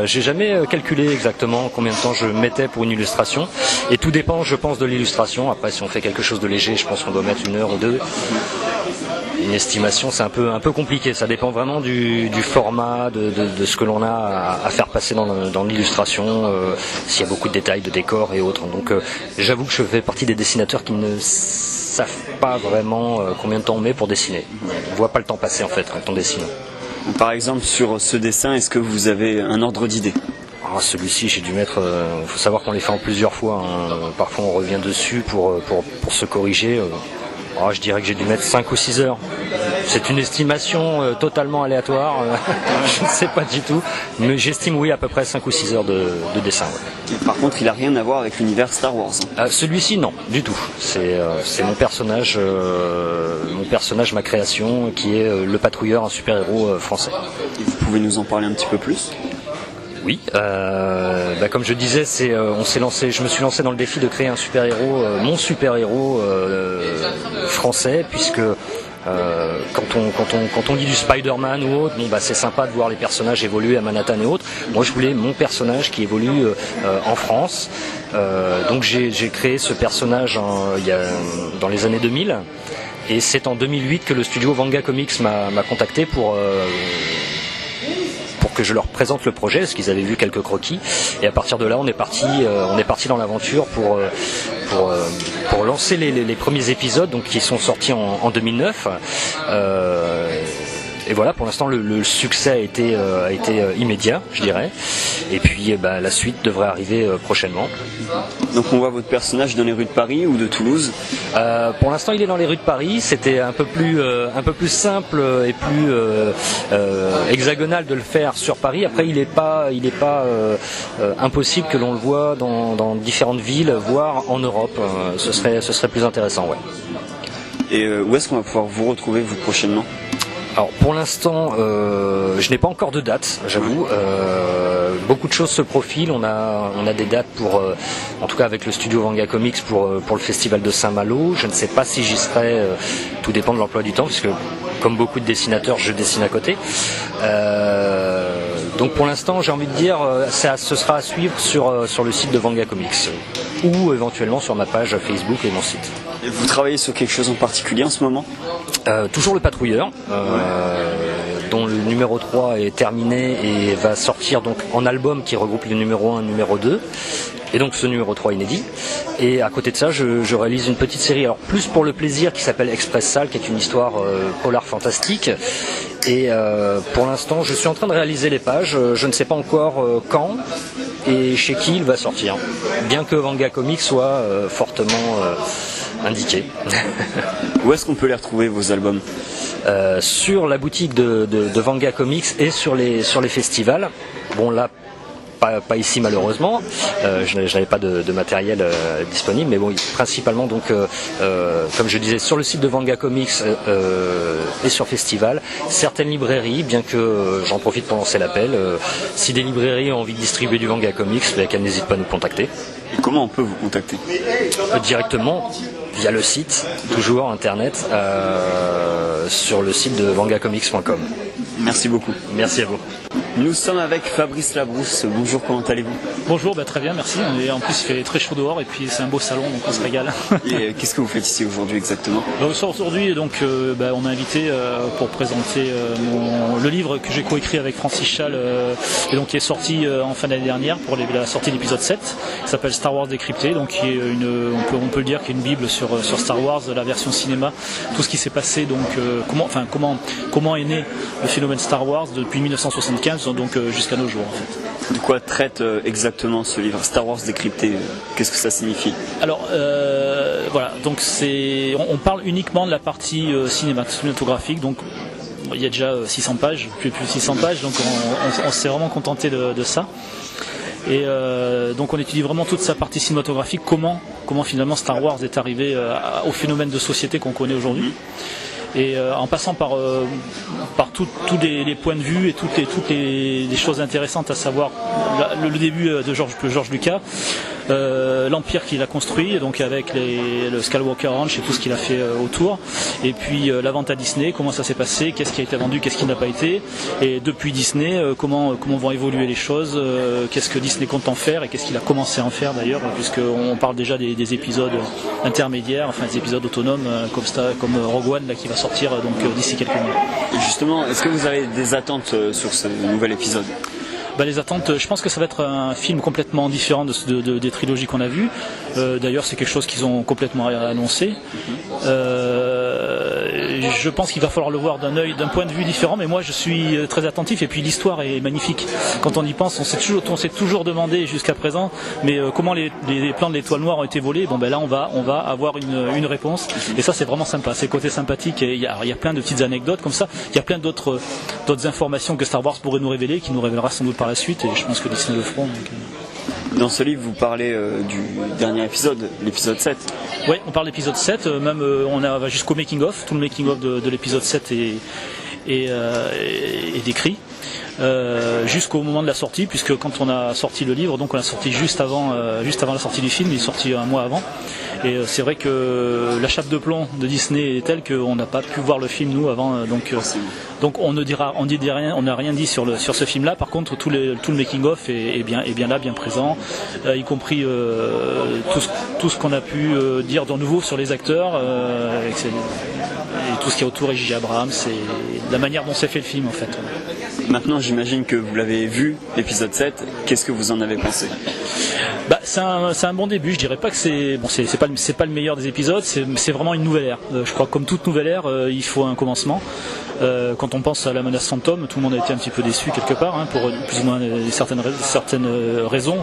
Speaker 12: j'ai jamais calculé exactement combien de temps je mettais pour une illustration. Et tout dépend, je pense, de l'illustration. Après, si on fait quelque chose de léger, je pense qu'on doit mettre 1 heure ou 2. Une estimation, c'est un peu compliqué. Ça dépend vraiment du format, de ce que l'on a à faire passer dans l'illustration, s'il y a beaucoup de détails, de décors et autres. Donc, j'avoue que je fais partie des dessinateurs qui ne savent pas vraiment combien de temps on met pour dessiner. On ne voit pas le temps passer en fait quand on dessine.
Speaker 1: Par exemple, sur ce dessin, est-ce que vous avez un ordre d'idée?
Speaker 12: Celui-ci, j'ai dû mettre. Faut savoir qu'on les fait en plusieurs fois. Parfois, on revient dessus pour se corriger. Je dirais que j'ai dû mettre 5 ou 6 heures. C'est une estimation totalement aléatoire, je ne sais pas du tout, mais j'estime oui à peu près 5 ou 6 heures de dessin. Ouais.
Speaker 1: Par contre, il n'a rien à voir avec l'univers Star Wars.
Speaker 12: Celui-ci, non, du tout. C'est mon personnage, ma création, qui est le patrouilleur, un super-héros français.
Speaker 1: Et vous pouvez nous en parler un petit peu plus ?
Speaker 12: Oui, comme je disais, je me suis lancé dans le défi de créer un super-héros, mon super-héros français, puisque quand on dit du Spider-Man ou autre, c'est sympa de voir les personnages évoluer à Manhattan et autres. Moi, je voulais mon personnage qui évolue en France. Donc j'ai créé ce personnage dans les années 2000. Et c'est en 2008 que le studio Vanga Comics m'a contacté pour que je leur présente le projet, parce qu'ils avaient vu quelques croquis. Et à partir de là, on est parti dans l'aventure pour lancer les premiers épisodes, donc qui sont sortis en 2009. Et voilà, pour l'instant, le succès a été immédiat, je dirais. Et puis, la suite devrait arriver prochainement.
Speaker 1: Donc, on voit votre personnage dans les rues de Paris ou de Toulouse ?
Speaker 12: Pour l'instant, il est dans les rues de Paris. C'était un peu plus simple et plus hexagonal de le faire sur Paris. Après, il n'est pas impossible que l'on le voit dans différentes villes, voire en Europe. Ce serait plus intéressant, ouais.
Speaker 1: Et où est-ce qu'on va pouvoir vous retrouver, vous, prochainement ?
Speaker 12: Alors pour l'instant, je n'ai pas encore de date, j'avoue. Beaucoup de choses se profilent. On a des dates pour, en tout cas avec le studio Vanga Comics pour le festival de Saint-Malo. Je ne sais pas si j'y serai. Tout dépend de l'emploi du temps, puisque comme beaucoup de dessinateurs, je dessine à côté. Donc pour l'instant, j'ai envie de dire, ce sera à suivre sur le site de Vanga Comics ou éventuellement sur ma page Facebook et mon site.
Speaker 1: Et vous travaillez sur quelque chose en particulier en ce moment ?
Speaker 12: Toujours le patrouilleur, dont le numéro 3 est terminé et va sortir donc en album qui regroupe le numéro 1 et le numéro 2. Et donc ce numéro 3 inédit. Et à côté de ça, je réalise une petite série, alors plus pour le plaisir, qui s'appelle Express Salle, qui est une histoire polar fantastique. Et pour l'instant, je suis en train de réaliser les pages. Je ne sais pas encore quand et chez qui il va sortir. Bien que Vanga Comics soit fortement indiqué.
Speaker 1: Où est-ce qu'on peut les retrouver, vos albums ?
Speaker 12: Sur la boutique de Vanga Comics et sur les festivals. Bon là, pas ici malheureusement, je n'avais pas de matériel disponible, mais bon, principalement donc, comme je disais, sur le site de Vanga Comics et sur festival, certaines librairies, bien que j'en profite pour lancer l'appel, si des librairies ont envie de distribuer du Vanga Comics, qu'elles n'hésitent pas à nous contacter.
Speaker 1: Et comment on peut vous contacter ?
Speaker 12: Directement via le site, toujours internet, sur le site de vangacomics.com.
Speaker 1: Merci beaucoup.
Speaker 12: Merci à vous.
Speaker 1: Nous sommes avec Fabrice Labrousse. Bonjour, comment allez-vous ?
Speaker 13: Bonjour, très bien, merci. En plus, il fait très chaud dehors et puis c'est un beau salon, donc on se régale.
Speaker 1: Et qu'est-ce que vous faites ici aujourd'hui exactement ?
Speaker 13: Aujourd'hui, on m'a invité pour présenter le livre que j'ai coécrit avec Francis Chal et donc qui est sorti en fin d'année dernière pour la sortie de l'épisode 7, qui s'appelle Star Wars décrypté, donc qui est on peut le dire, qui est une bible sur Star Wars, la version cinéma, tout ce qui s'est passé, donc comment est né le phénomène Star Wars depuis 1975 donc jusqu'à nos jours en fait.
Speaker 1: De quoi traite exactement ce livre Star Wars décrypté ? Qu'est-ce que ça signifie ?
Speaker 13: Alors voilà, donc on parle uniquement de la partie cinématographique, donc il y a déjà 600 pages, plus de 600 pages, donc on s'est vraiment contenté de ça. Et donc on étudie vraiment toute sa partie cinématographique, comment finalement Star Wars est arrivé au phénomène de société qu'on connaît aujourd'hui. Et en passant par tous les points de vue et toutes les choses intéressantes, à savoir le début de George Lucas, l'empire qu'il a construit, donc avec le Skywalker Ranch et tout ce qu'il a fait autour, et puis la vente à Disney, comment ça s'est passé, qu'est-ce qui a été vendu, qu'est-ce qui n'a pas été, et depuis Disney, comment vont évoluer les choses, qu'est-ce que Disney compte en faire et qu'est-ce qu'il a commencé à en faire d'ailleurs, puisqu'on parle déjà des épisodes intermédiaires, enfin des épisodes autonomes comme Rogue One là, qui va sortir donc d'ici quelques mois.
Speaker 1: Et justement, est-ce que vous avez des attentes sur ce nouvel épisode ?
Speaker 13: Les attentes, je pense que ça va être un film complètement différent des trilogies qu'on a vues. D'ailleurs, c'est quelque chose qu'ils ont complètement annoncé. je pense qu'il va falloir le voir d'un point de vue différent, mais moi je suis très attentif, et puis l'histoire est magnifique. Quand on y pense, on s'est toujours demandé jusqu'à présent, mais comment les plans de l'Étoile Noire ont été volés. Bon ben là on va avoir une réponse, et ça c'est vraiment sympa, c'est côté sympathique, et il y a plein de petites anecdotes comme ça, il y a plein d'autres informations que Star Wars pourrait nous révéler, qui nous révélera sans doute par la suite, et je pense que Disney le feront.
Speaker 1: Dans ce livre, vous parlez du dernier épisode, l'épisode 7.
Speaker 13: Oui, on parle d'épisode 7, même on va jusqu'au making-of, tout le making-of de l'épisode 7 est décrit. Jusqu'au moment de la sortie, puisque quand on a sorti le livre, donc on l'a sorti juste avant la sortie du film, il est sorti un mois avant. Et c'est vrai que la chape de plomb de Disney est telle qu'on n'a pas pu voir le film nous avant, donc on n'a rien dit sur ce film-là. Par contre, tout le making-of est bien là, bien présent, y compris tout ce qu'on a pu dire de nouveau sur les acteurs, et tout ce qui est autour, et J.J. Abrams, et la manière dont s'est fait le film en fait.
Speaker 1: Maintenant, j'imagine que vous l'avez vu, l'épisode 7. Qu'est-ce que vous en avez pensé ?
Speaker 13: C'est un bon début. Je dirais pas que c'est pas le meilleur des épisodes. C'est vraiment une nouvelle ère. Je crois que comme toute nouvelle ère, il faut un commencement. Quand on pense à la menace fantôme, tout le monde a été un petit peu déçu quelque part, pour plus ou moins certaines raisons.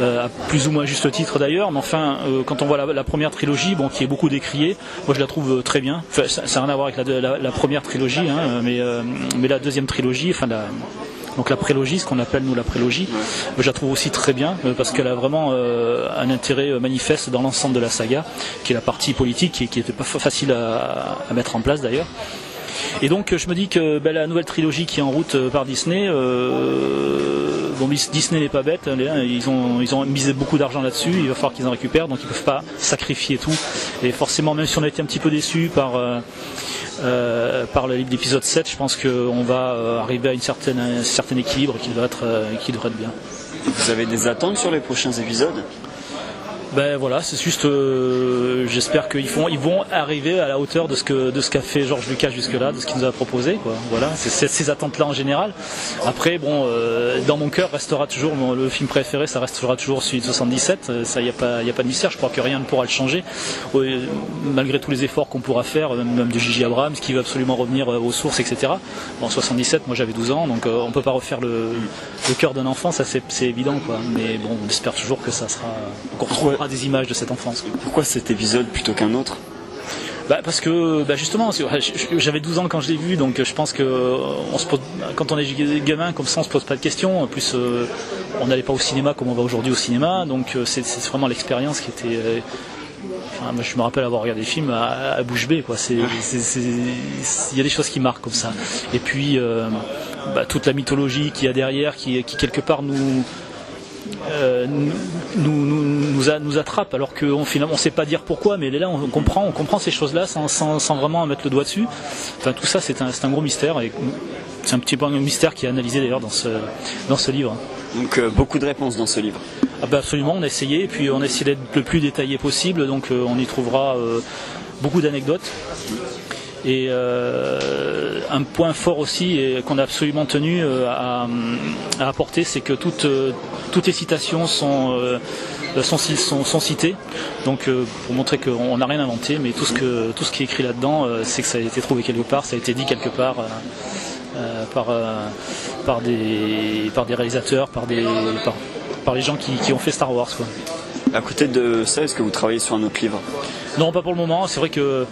Speaker 13: À plus ou moins juste titre d'ailleurs, mais enfin quand on voit la première trilogie, qui est beaucoup décriée, moi je la trouve très bien. Enfin, ça n'a rien à voir avec la première trilogie, mais la deuxième trilogie, donc la prélogie, ce qu'on appelle nous la prélogie, je la trouve aussi très bien, parce qu'elle a vraiment un intérêt manifeste dans l'ensemble de la saga, qui est la partie politique, qui n'était pas facile à mettre en place d'ailleurs. Et donc je me dis que la nouvelle trilogie qui est en route par Disney, Disney n'est pas bête, ils ont misé beaucoup d'argent là-dessus, il va falloir qu'ils en récupèrent, donc ils ne peuvent pas sacrifier tout. Et forcément, même si on a été un petit peu déçus par l'épisode 7, je pense qu'on va arriver à un certain équilibre qui devrait être bien.
Speaker 1: Vous avez des attentes sur les prochains épisodes ?
Speaker 13: Voilà, c'est juste, j'espère qu'ils vont arriver à la hauteur de ce qu'a fait George Lucas jusque-là, de ce qu'il nous a proposé, quoi. Voilà, c'est ces attentes-là en général. Après, dans mon cœur restera toujours le film préféré, ça restera toujours celui de 77. Ça, y a pas de mystère. Je crois que rien ne pourra le changer, malgré tous les efforts qu'on pourra faire, même de J.J. Abrams qui veut absolument revenir aux sources, etc. En 77, moi j'avais 12 ans, donc on peut pas refaire le cœur d'un enfant, ça c'est évident, quoi. Mais on espère toujours que ça sera encore des images de cette enfance.
Speaker 1: Pourquoi cet épisode plutôt qu'un autre ?
Speaker 13: Parce que justement, j'avais 12 ans quand je l'ai vu, donc je pense que quand on est gamin comme ça, on se pose pas de questions. En plus, on n'allait pas au cinéma comme on va aujourd'hui au cinéma, donc c'est vraiment l'expérience qui était. Moi, je me rappelle avoir regardé des films à bouche bée, quoi. Il y a des choses qui marquent comme ça. Et puis toute la mythologie qu'il y a derrière, qui quelque part nous attrape, alors qu'on finalement on sait pas dire pourquoi, mais là on comprend ces choses-là sans vraiment mettre le doigt dessus. Enfin, tout ça c'est un gros mystère, et c'est un petit peu un mystère qui est analysé d'ailleurs dans ce livre.
Speaker 1: Donc beaucoup de réponses dans ce livre.
Speaker 13: Absolument, on a essayé, et puis on a essayé d'être le plus détaillé possible, donc on y trouvera beaucoup d'anecdotes. Et un point fort aussi, et qu'on a absolument tenu à apporter, c'est que toutes les citations sont citées, donc pour montrer qu'on n'a rien inventé, mais tout ce qui est écrit là-dedans, c'est que ça a été trouvé quelque part, ça a été dit quelque part par des réalisateurs, par les gens qui ont fait Star Wars, quoi.
Speaker 1: À côté de ça, est-ce que vous travaillez sur un autre livre ?
Speaker 13: Non, pas pour le moment. C'est vrai que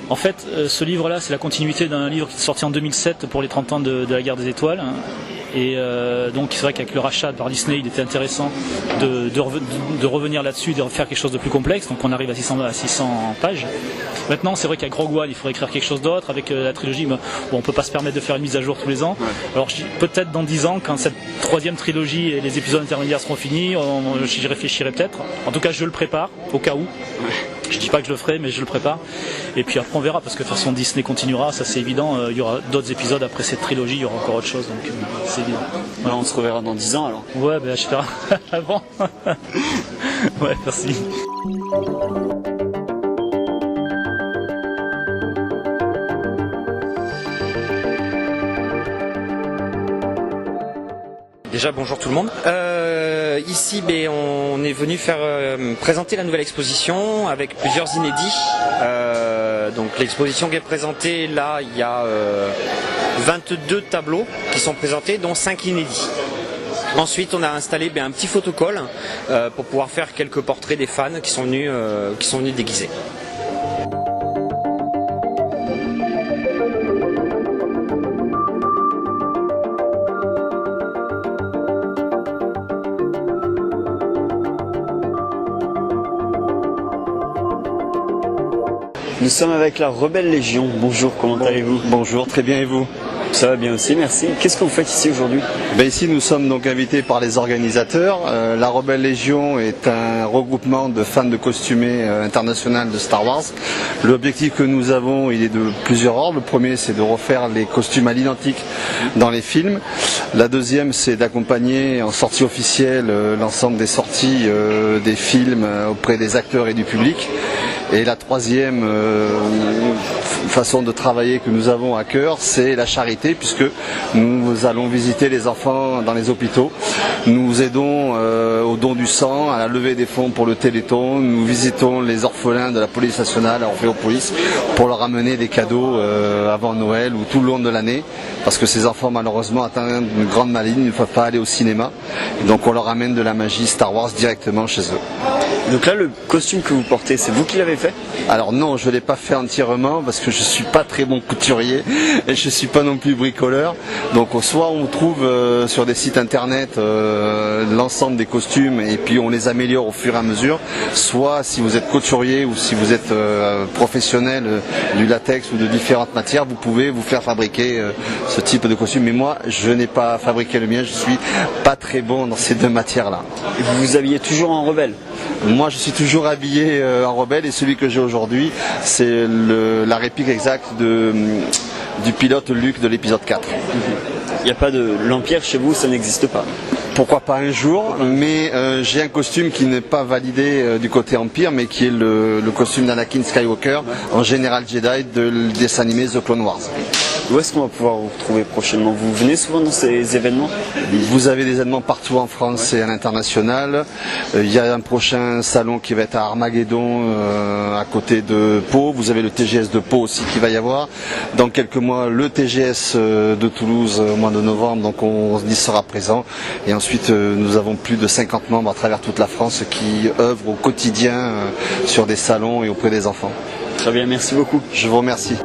Speaker 13: en fait, ce livre-là, c'est la continuité d'un livre qui est sorti en 2007 pour les 30 ans de la guerre des étoiles. Et donc c'est vrai qu'avec le rachat par Disney, il était intéressant de revenir là-dessus et de faire quelque chose de plus complexe. Donc on arrive à 600 pages. Maintenant, c'est vrai qu'avec Rogue One, il faudrait écrire quelque chose d'autre. Avec la trilogie, on ne peut pas se permettre de faire une mise à jour tous les ans. Alors peut-être dans 10 ans, quand cette troisième trilogie et les épisodes intermédiaires seront finis, j'y réfléchirai peut-être. En tout cas, je le prépare, au cas où. Je dis pas que je le ferai, mais je le prépare. Et puis après on verra, parce que de toute façon Disney continuera, ça c'est évident. Il y aura d'autres épisodes après cette trilogie, il y aura encore autre chose, donc c'est évident.
Speaker 1: Voilà, on se reverra dans 10 ans alors.
Speaker 13: Ouais, j'espère avant. Ouais, merci.
Speaker 14: Déjà bonjour tout le monde. ici, on est venu faire présenter la nouvelle exposition avec plusieurs inédits. Donc l'exposition qui est présentée là, il y a 22 tableaux qui sont présentés, dont 5 inédits. Ensuite, on a installé un petit photocall pour pouvoir faire quelques portraits des fans qui sont venus déguisés.
Speaker 1: Nous sommes avec la Rebelle Légion. Bonjour, comment allez-vous?
Speaker 15: Bonjour, très bien et vous?
Speaker 1: Ça va bien aussi, merci. Qu'est-ce que vous faites ici aujourd'hui?
Speaker 15: Ici, nous sommes donc invités par les organisateurs. La Rebelle Légion est un regroupement de fans de costumés international de Star Wars. L'objectif que nous avons, il est de plusieurs ordres. Le premier, c'est de refaire les costumes à l'identique dans les films. La deuxième, c'est d'accompagner en sortie officielle l'ensemble des sorties des films auprès des acteurs et du public. Et la troisième façon de travailler que nous avons à cœur, c'est la charité, puisque nous allons visiter les enfants dans les hôpitaux. Nous aidons au don du sang, à la levée des fonds pour le Téléthon. Nous visitons les orphelins de la police nationale à Orphéopolis pour leur amener des cadeaux avant Noël ou tout le long de l'année, parce que ces enfants malheureusement atteints d'une grande maladie ne peuvent pas aller au cinéma. Et donc on leur amène de la magie Star Wars directement chez eux.
Speaker 1: Donc là, le costume que vous portez, c'est vous qui l'avez fait?
Speaker 15: Alors non, je ne l'ai pas fait entièrement parce que je ne suis pas très bon couturier et je ne suis pas non plus bricoleur. Donc soit on trouve sur des sites internet l'ensemble des costumes et puis on les améliore au fur et à mesure. Soit si vous êtes couturier ou si vous êtes professionnel du latex ou de différentes matières, vous pouvez vous faire fabriquer ce type de costume. Mais moi, je n'ai pas fabriqué le mien, je suis pas très bon dans ces deux matières-là.
Speaker 1: Et vous vous habillez toujours en rebelle?
Speaker 15: Moi, je suis toujours habillé en rebelle et celui que j'ai aujourd'hui, c'est la réplique exacte du pilote Luke de l'épisode 4.
Speaker 1: Il n'y a pas de l'Empire chez vous, ça n'existe pas?
Speaker 15: Pourquoi pas un jour, mais j'ai un costume qui n'est pas validé du côté Empire, mais qui est le costume d'Anakin Skywalker en général Jedi de dessin animé The Clone Wars.
Speaker 1: Où est-ce qu'on va pouvoir vous retrouver prochainement? Vous venez souvent dans ces événements?
Speaker 15: Vous avez des événements partout en France et à l'international. Il y a un prochain salon qui va être à Armageddon, à côté de Pau. Vous avez le TGS de Pau aussi qui va y avoir. Dans quelques mois, le TGS de Toulouse au mois de novembre, donc on y sera présent. Et ensuite, nous avons plus de 50 membres à travers toute la France qui œuvrent au quotidien sur des salons et auprès des enfants.
Speaker 1: Très bien, merci beaucoup.
Speaker 15: Je vous remercie.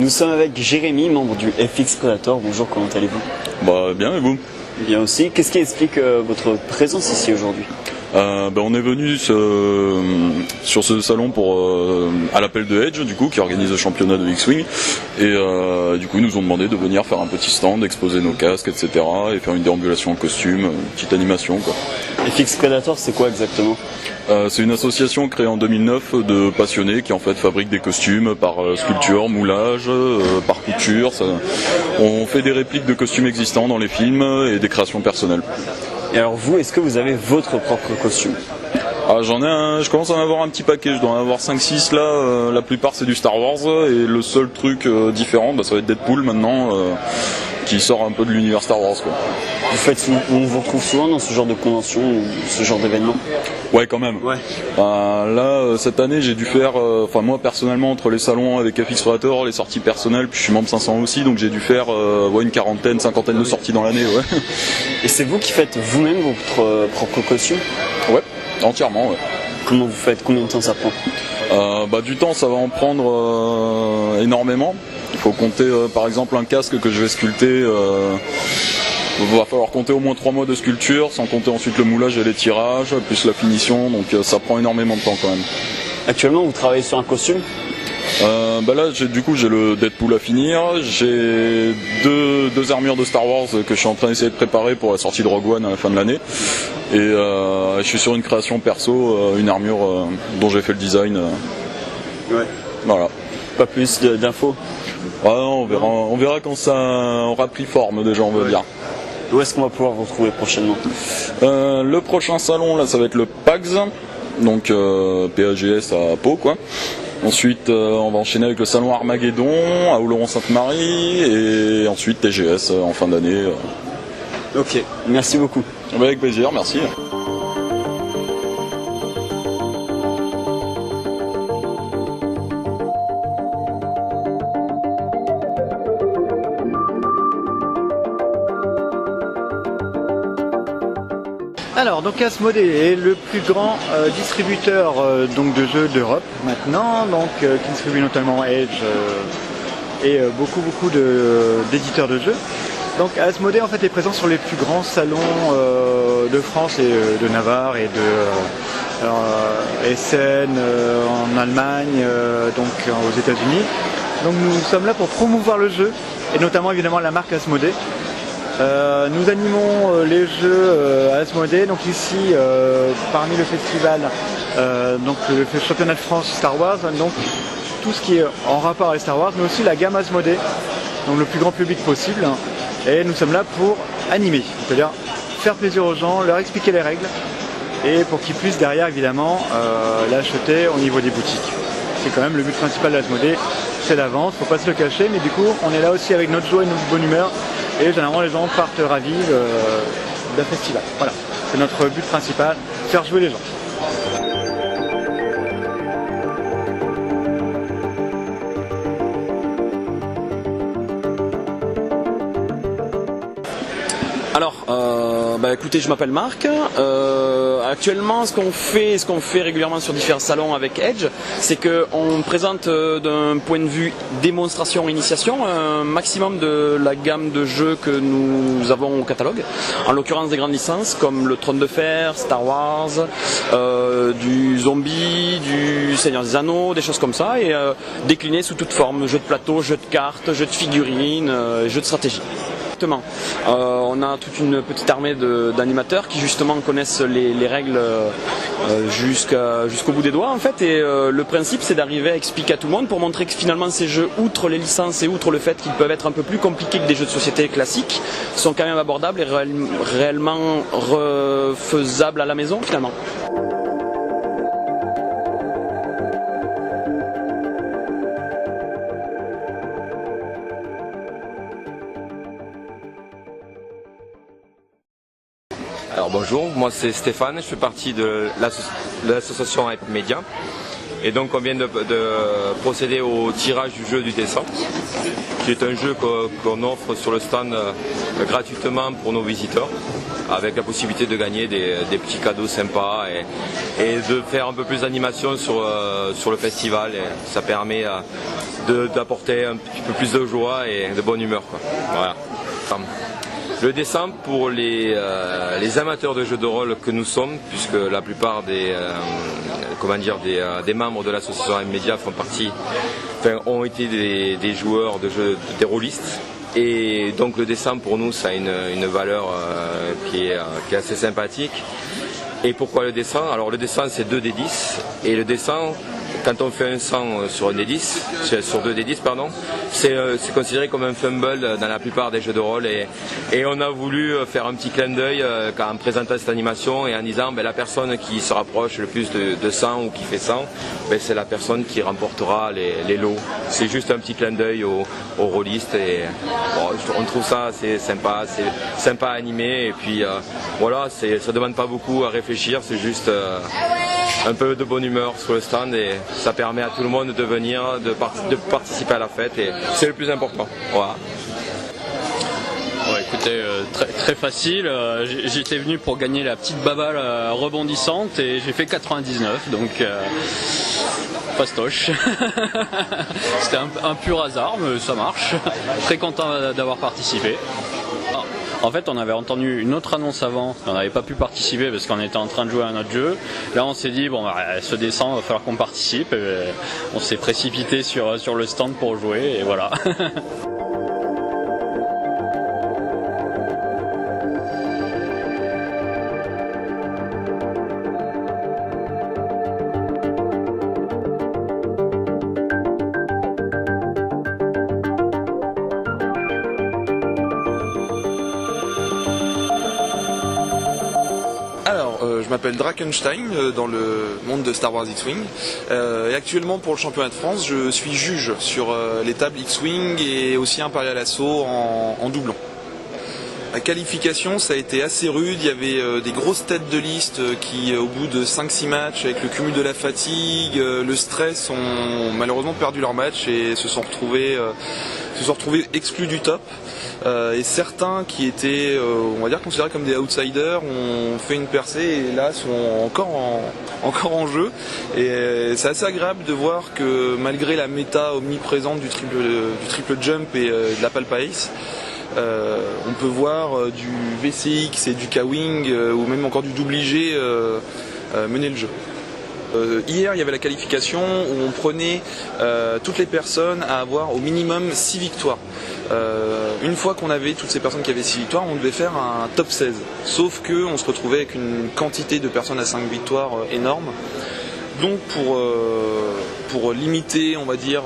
Speaker 1: Nous sommes avec Jérémy, membre du FX Predator. Bonjour, comment allez-vous?
Speaker 16: Bien, et vous?
Speaker 1: Bien aussi. Qu'est-ce qui explique votre présence ici aujourd'hui?
Speaker 16: On est venu sur ce salon à l'appel de Edge, du coup, qui organise le championnat de X-Wing, et du coup ils nous ont demandé de venir faire un petit stand, exposer nos casques, etc., et faire une déambulation en costume, une petite animation, quoi.
Speaker 1: FX Predator, c'est quoi exactement?
Speaker 16: C'est une association créée en 2009 de passionnés qui en fait fabriquent des costumes par sculpture, moulage, par couture. On fait des répliques de costumes existants dans les films et des créations personnelles.
Speaker 1: Et alors vous, est-ce que vous avez votre propre costume?
Speaker 16: Je commence à en avoir un petit paquet, je dois en avoir 5-6 là, la plupart c'est du Star Wars et le seul truc différent ça va être Deadpool maintenant qui sort un peu de l'univers Star Wars, quoi.
Speaker 1: On vous retrouve souvent dans ce genre de convention ou ce genre d'événement?
Speaker 16: Ouais, quand même.
Speaker 1: Ouais.
Speaker 16: Là, cette année, j'ai dû faire, moi personnellement, entre les salons avec FX Predator, les sorties personnelles, puis je suis membre 500 aussi, donc j'ai dû faire une quarantaine, cinquantaine de sorties dans l'année, ouais.
Speaker 1: Et c'est vous qui faites vous-même votre propre costume?
Speaker 16: Ouais, entièrement, ouais.
Speaker 1: Comment vous faites? Combien de temps ça prend?
Speaker 16: Du temps, ça va en prendre énormément. Il faut compter, par exemple, un casque que je vais sculpter. Il va falloir compter au moins 3 mois de sculpture, sans compter ensuite le moulage et les tirages, plus la finition, donc ça prend énormément de temps quand même.
Speaker 1: Actuellement, vous travaillez sur un costume?
Speaker 16: Là, j'ai le Deadpool à finir, j'ai deux armures de Star Wars que je suis en train d'essayer de préparer pour la sortie de Rogue One à la fin de l'année, et je suis sur une création perso, une armure dont j'ai fait le design.
Speaker 1: Ouais.
Speaker 16: Voilà.
Speaker 1: Pas plus d'infos?
Speaker 16: On verra quand ça aura pris forme déjà, on va dire.
Speaker 1: Où est-ce qu'on va pouvoir vous retrouver prochainement?
Speaker 16: Le prochain salon, là, ça va être le PAGS, donc PAGS à Pau, quoi. Ensuite, on va enchaîner avec le salon Armageddon à Oloron-Sainte-Marie et ensuite TGS en fin d'année.
Speaker 1: Ok, merci beaucoup.
Speaker 16: Avec plaisir, merci.
Speaker 17: Alors, donc Asmodée est le plus grand distributeur donc de jeux d'Europe maintenant, donc qui distribue notamment Edge et beaucoup d'éditeurs de jeux. Donc Asmodée en fait est présent sur les plus grands salons de France et de Navarre et de Essen en Allemagne, donc aux États-Unis. Donc nous sommes là pour promouvoir le jeu et notamment évidemment la marque Asmodée. Nous animons les jeux à Asmodée, donc ici parmi le festival, donc le championnat de France Star Wars, donc tout ce qui est en rapport avec Star Wars, mais aussi la gamme Asmodée, donc le plus grand public possible. Et nous sommes là pour animer, c'est-à-dire faire plaisir aux gens, leur expliquer les règles, et pour qu'ils puissent derrière évidemment l'acheter au niveau des boutiques. C'est quand même le but principal d'Asmodée, c'est la vente, faut pas se le cacher, mais du coup on est là aussi avec notre joie et notre bonne humeur. Et généralement les gens partent ravis d'un festival. Voilà, c'est notre but principal, faire jouer les gens.
Speaker 18: Alors, écoutez, je m'appelle Marc. Actuellement, ce qu'on fait régulièrement sur différents salons avec Edge, c'est qu'on présente d'un point de vue démonstration, initiation, un maximum de la gamme de jeux que nous avons au catalogue. En l'occurrence des grandes licences comme le Trône de Fer, Star Wars, du Zombie, du Seigneur des Anneaux, des choses comme ça, et déclinés sous toute forme, jeux de plateau, jeux de cartes, jeux de figurines, jeux de stratégie. On a toute une petite armée d'animateurs qui justement connaissent les règles jusqu'au bout des doigts en fait, et le principe c'est d'arriver à expliquer à tout le monde pour montrer que finalement ces jeux, outre les licences et outre le fait qu'ils peuvent être un peu plus compliqués que des jeux de société classiques, sont quand même abordables et réellement refaisables à la maison finalement.
Speaker 19: Alors bonjour, moi c'est Stéphane, je fais partie de l'association Hype Media. Et donc on vient de procéder au tirage du jeu du dessin, qui est un jeu qu'on offre sur le stand gratuitement pour nos visiteurs, avec la possibilité de gagner des petits cadeaux sympas et de faire un peu plus d'animation sur le festival. Et ça permet d'apporter un petit peu plus de joie et de bonne humeur, quoi. Voilà. Le dessin pour les amateurs de jeux de rôle que nous sommes, puisque la plupart des membres de l'association Media ont été des joueurs de jeux, des rôlistes. Et donc le dessin pour nous ça a une valeur qui est assez sympathique. Et pourquoi le dessin? Alors le dessin c'est 2 des 10 et le dessin, quand on fait un 100 sur 2 des 10, c'est considéré comme un fumble dans la plupart des jeux de rôle et on a voulu faire un petit clin d'œil en présentant cette animation et en disant la personne qui se rapproche le plus de 100 ou qui fait 100, c'est la personne qui remportera les lots. C'est juste un petit clin d'œil aux rôlistes et on trouve ça assez sympa, c'est sympa à animer et puis voilà, ça demande pas beaucoup à réfléchir, c'est juste un peu de bonne humeur sur le stand et ça permet à tout le monde de venir, de participer à la fête et c'est le plus important. Voilà.
Speaker 20: Ouais, écoutez, très facile, j'étais venu pour gagner la petite baballe rebondissante et j'ai fait 99, donc fastoche. C'était un pur hasard, mais ça marche. Très content d'avoir participé. En fait, on avait entendu une autre annonce avant, on n'avait pas pu participer parce qu'on était en train de jouer à un autre jeu. Là, on s'est dit, ce descend, il va falloir qu'on participe. Et on s'est précipité sur le stand pour jouer, et voilà.
Speaker 21: je m'appelle Drakenstein dans le monde de Star Wars X-Wing et actuellement pour le championnat de France je suis juge sur les tables X-Wing et aussi Imperial Assault en doublon. La qualification ça a été assez rude, il y avait des grosses têtes de liste qui au bout de 5-6 matchs avec le cumul de la fatigue, le stress ont malheureusement perdu leur match et se sont retrouvés exclus du top. Et certains qui étaient on va dire considérés comme des outsiders ont fait une percée et là sont encore en jeu et c'est assez agréable de voir que malgré la méta omniprésente du triple jump et de la Palpa Ace, on peut voir du VCX et du K-Wing ou même encore du double IG mener le jeu. Hier il y avait la qualification où on prenait toutes les personnes à avoir au minimum 6 victoires. Une fois qu'on avait toutes ces personnes qui avaient 6 victoires, on devait faire un top 16. Sauf qu'on se retrouvait avec une quantité de personnes à 5 victoires énorme. Donc pour limiter on va dire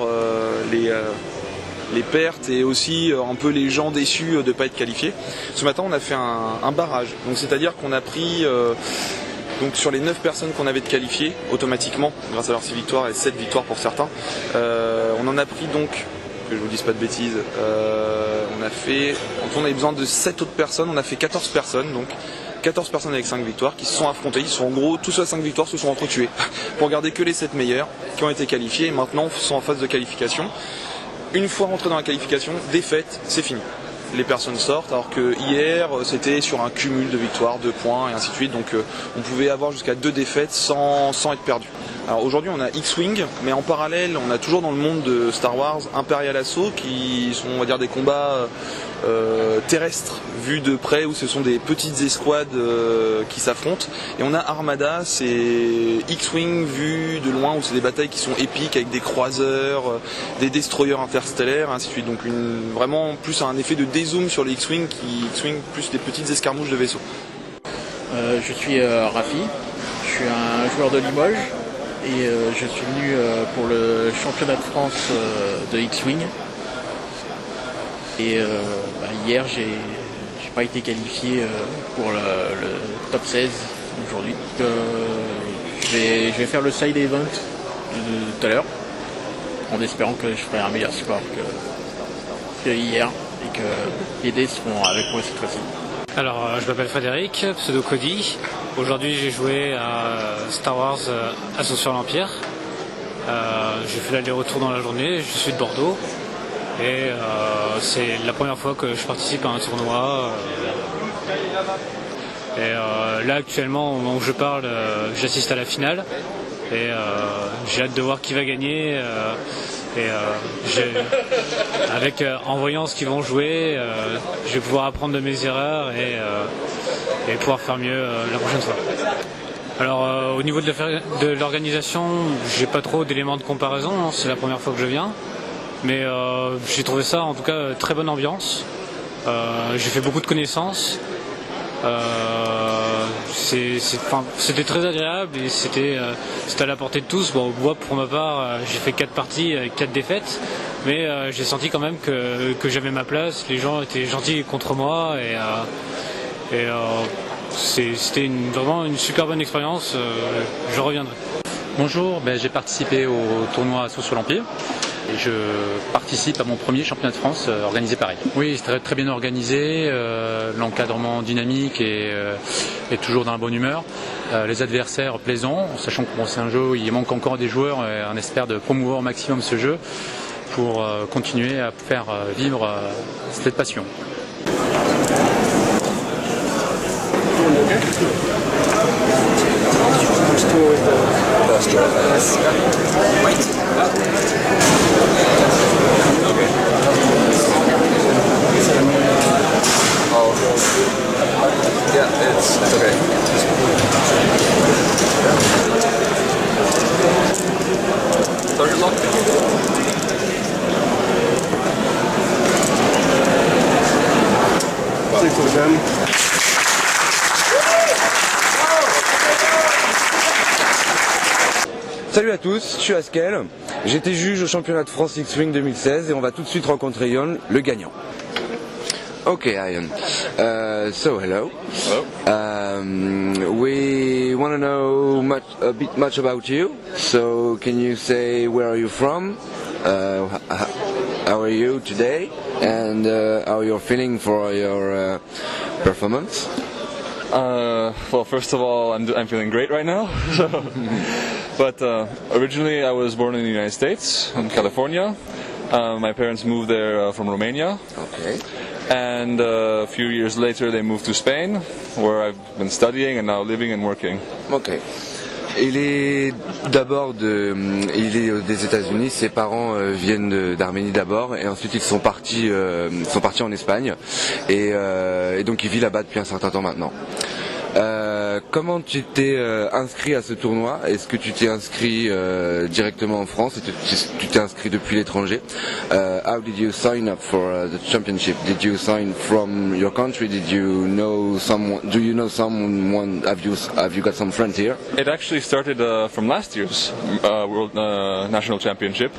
Speaker 21: les pertes et aussi un peu les gens déçus de ne pas être qualifiés. Ce matin on a fait un barrage, donc c'est-à-dire qu'on a pris donc sur les 9 personnes qu'on avait de qualifiées automatiquement grâce à leurs 6 victoires et 7 victoires pour certains, on en a pris donc, que je vous dise pas de bêtises, on avait besoin de 7 autres personnes, on a fait 14 personnes donc 14 personnes avec 5 victoires qui se sont affrontées, ils sont en gros tous à 5 victoires se sont entretués pour garder que les 7 meilleurs qui ont été qualifiés et maintenant sont en phase de qualification. Une fois rentré dans la qualification, défaite, c'est fini. Les personnes sortent, alors que hier c'était sur un cumul de victoires, 2 points et ainsi de suite, donc on pouvait avoir jusqu'à 2 défaites sans être perdu. Alors aujourd'hui on a X-Wing, mais en parallèle on a toujours dans le monde de Star Wars Imperial Assault qui sont on va dire des combats terrestres vus de près où ce sont des petites escouades qui s'affrontent et on a Armada, c'est X-Wing vu de loin où c'est des batailles qui sont épiques avec des croiseurs, des destroyers interstellaires ainsi de suite, donc vraiment plus un effet de dézoom sur les X-Wing plus des petites escarmouches de vaisseaux.
Speaker 22: Je suis Rafi, je suis un joueur de Limoges et je suis venu pour le championnat de France de X-Wing. Et hier j'ai pas été qualifié pour le top 16 aujourd'hui. Je vais faire le side event tout à l'heure en espérant que je ferai un meilleur score que hier et que les dés seront avec moi cette fois-ci.
Speaker 23: Alors je m'appelle Frédéric, pseudo Cody. Aujourd'hui j'ai joué à Star Wars Assaut sur l'Empire. J'ai fait l'aller-retour dans la journée, je suis de Bordeaux. Et c'est la première fois que je participe à un tournoi. Et là actuellement, au moment où je parle, j'assiste à la finale. Et j'ai hâte de voir qui va gagner. En voyant ce qu'ils vont jouer, je vais pouvoir apprendre de mes erreurs et pouvoir faire mieux la prochaine fois. Alors au niveau de l'organisation, j'ai pas trop d'éléments de comparaison, hein, c'est la première fois que je viens. Mais j'ai trouvé ça en tout cas très bonne ambiance. J'ai fait beaucoup de connaissances. C'était très agréable et c'était à la portée de tous. Bon, moi pour ma part, j'ai fait 4 parties avec 4 défaites, mais j'ai senti quand même que j'avais ma place. Les gens étaient gentils contre moi et c'était vraiment une super bonne expérience. Je reviendrai.
Speaker 24: Bonjour, j'ai participé au tournoi Assaut sur l'Empire. Et je participe à mon premier championnat de France organisé pareil. Oui, c'est très bien organisé, l'encadrement dynamique et toujours dans la bonne humeur. Les adversaires plaisants, sachant que c'est un jeu où il manque encore des joueurs et on espère de promouvoir au maximum ce jeu pour continuer à faire vivre cette passion.
Speaker 25: Yeah, it's okay. Target lock. Six of them.
Speaker 26: Salut à tous, je suis Askel, j'étais juge au championnat de France X-Wing 2016 et on va tout de suite rencontrer Yon, le gagnant. Okay, Ian. So hello.
Speaker 2: Hello.
Speaker 26: We want to know a bit much about you. So can you say where are you from? How are you today? And how you're feeling for your performance?
Speaker 2: Well, first of all, I'm feeling great right now. But originally I was born in the United States, in California. My parents moved there from Romania.
Speaker 26: Okay.
Speaker 2: And a few years later they moved to Spain, where I've been studying and now living and working.
Speaker 26: Okay. Il est des États-Unis. Ses parents viennent d'Arménie d'abord, et ensuite ils sont partis en Espagne, et donc il vit là-bas depuis un certain temps maintenant. Comment tu t'es inscrit à ce tournoi? Est-ce que tu t'es inscrit directement en France? Est-ce que tu t'es inscrit depuis l'étranger? How did you sign up for the championship? Did you sign from your country? Did you know someone? Do you know someone? Have you got some friends here?
Speaker 2: It actually started from last year's World National Championship,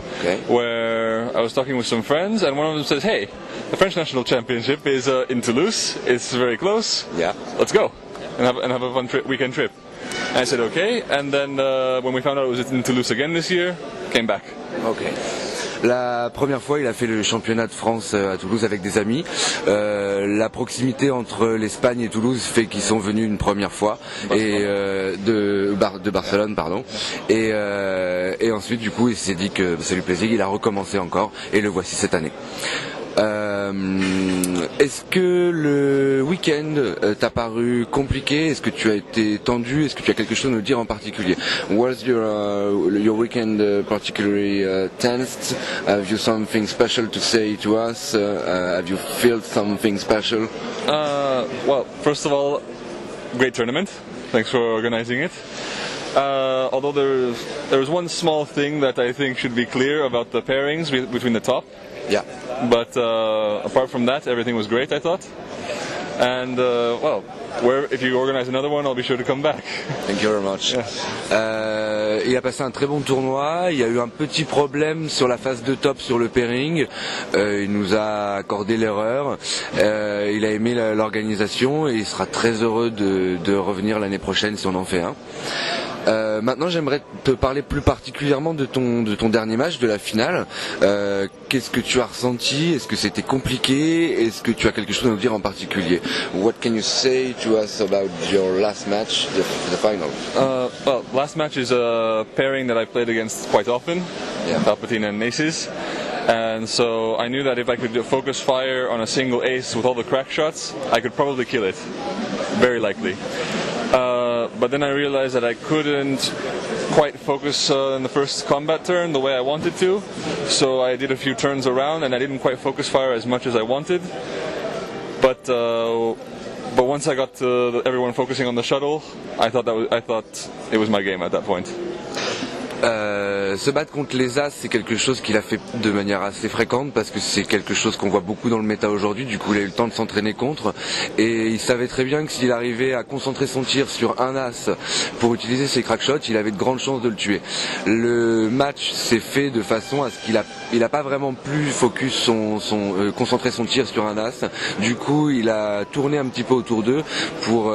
Speaker 2: where I was talking with some friends, and one of them says, "Hey, the French National Championship is in Toulouse. It's very close.
Speaker 26: Yeah,
Speaker 2: let's go and have a fun weekend trip." And I said okay, and then when we found out it was in Toulouse again this year, came back.
Speaker 26: Okay. La première fois, il a fait le championnat de France à Toulouse avec des amis. La proximité entre l'Espagne et Toulouse fait qu'ils sont venus une première fois, de Barcelone, pardon. Et ensuite, du coup, il s'est dit que ça lui plaisait. Il a recommencé encore, et le voici cette année. Est-ce que le week-end t'a paru compliqué? Est-ce que tu as été tendu? Est-ce que tu as quelque chose à nous dire en particulier? Was your weekend particularly tensed? Have you something special to say to us? Have you felt something special?
Speaker 2: Well, first of all, great tournament. Thanks for organizing it. Although there was one small thing that I think should be clear about the pairings between the top.
Speaker 26: Yeah.
Speaker 2: But apart from that, everything was great, I thought. And well, if you organize another one, I'll be sure to come back.
Speaker 26: Thank you very much. Yeah. Il a passé un très bon tournoi. Il y a eu un petit problème sur la phase de top sur le pairing. Il nous a accordé l'erreur. Il a aimé l'organisation, et il sera très heureux de revenir l'année prochaine si on en fait un. Maintenant, j'aimerais te parler plus particulièrement de ton dernier match, de la finale. Qu'est-ce que tu as ressenti? Est-ce que c'était compliqué? Est-ce que tu as quelque chose à nous dire en particulier? What can you say to us about your last match, the final?
Speaker 2: Well, last match is a pairing that I played against quite often, Palpatine and Aces. And so I knew that if I could focus fire on a single ace with all the crack shots, I could probably kill it. Very likely. But then I realized that I couldn't quite focus in the first combat turn the way I wanted to, so I did a few turns around and I didn't quite focus fire as much as I wanted. But once I got everyone focusing on the shuttle, I thought it was my game at that point.
Speaker 26: Se battre contre les As, c'est quelque chose qu'il a fait de manière assez fréquente, parce que c'est quelque chose qu'on voit beaucoup dans le méta aujourd'hui. Du coup, il a eu le temps de s'entraîner contre, et il savait très bien que s'il arrivait à concentrer son tir sur un As pour utiliser ses crackshots, il avait de grandes chances de le tuer. Le match s'est fait de façon à ce qu'il a pas vraiment pu focus concentrer son tir sur un As. Du coup, il a tourné un petit peu autour d'eux pour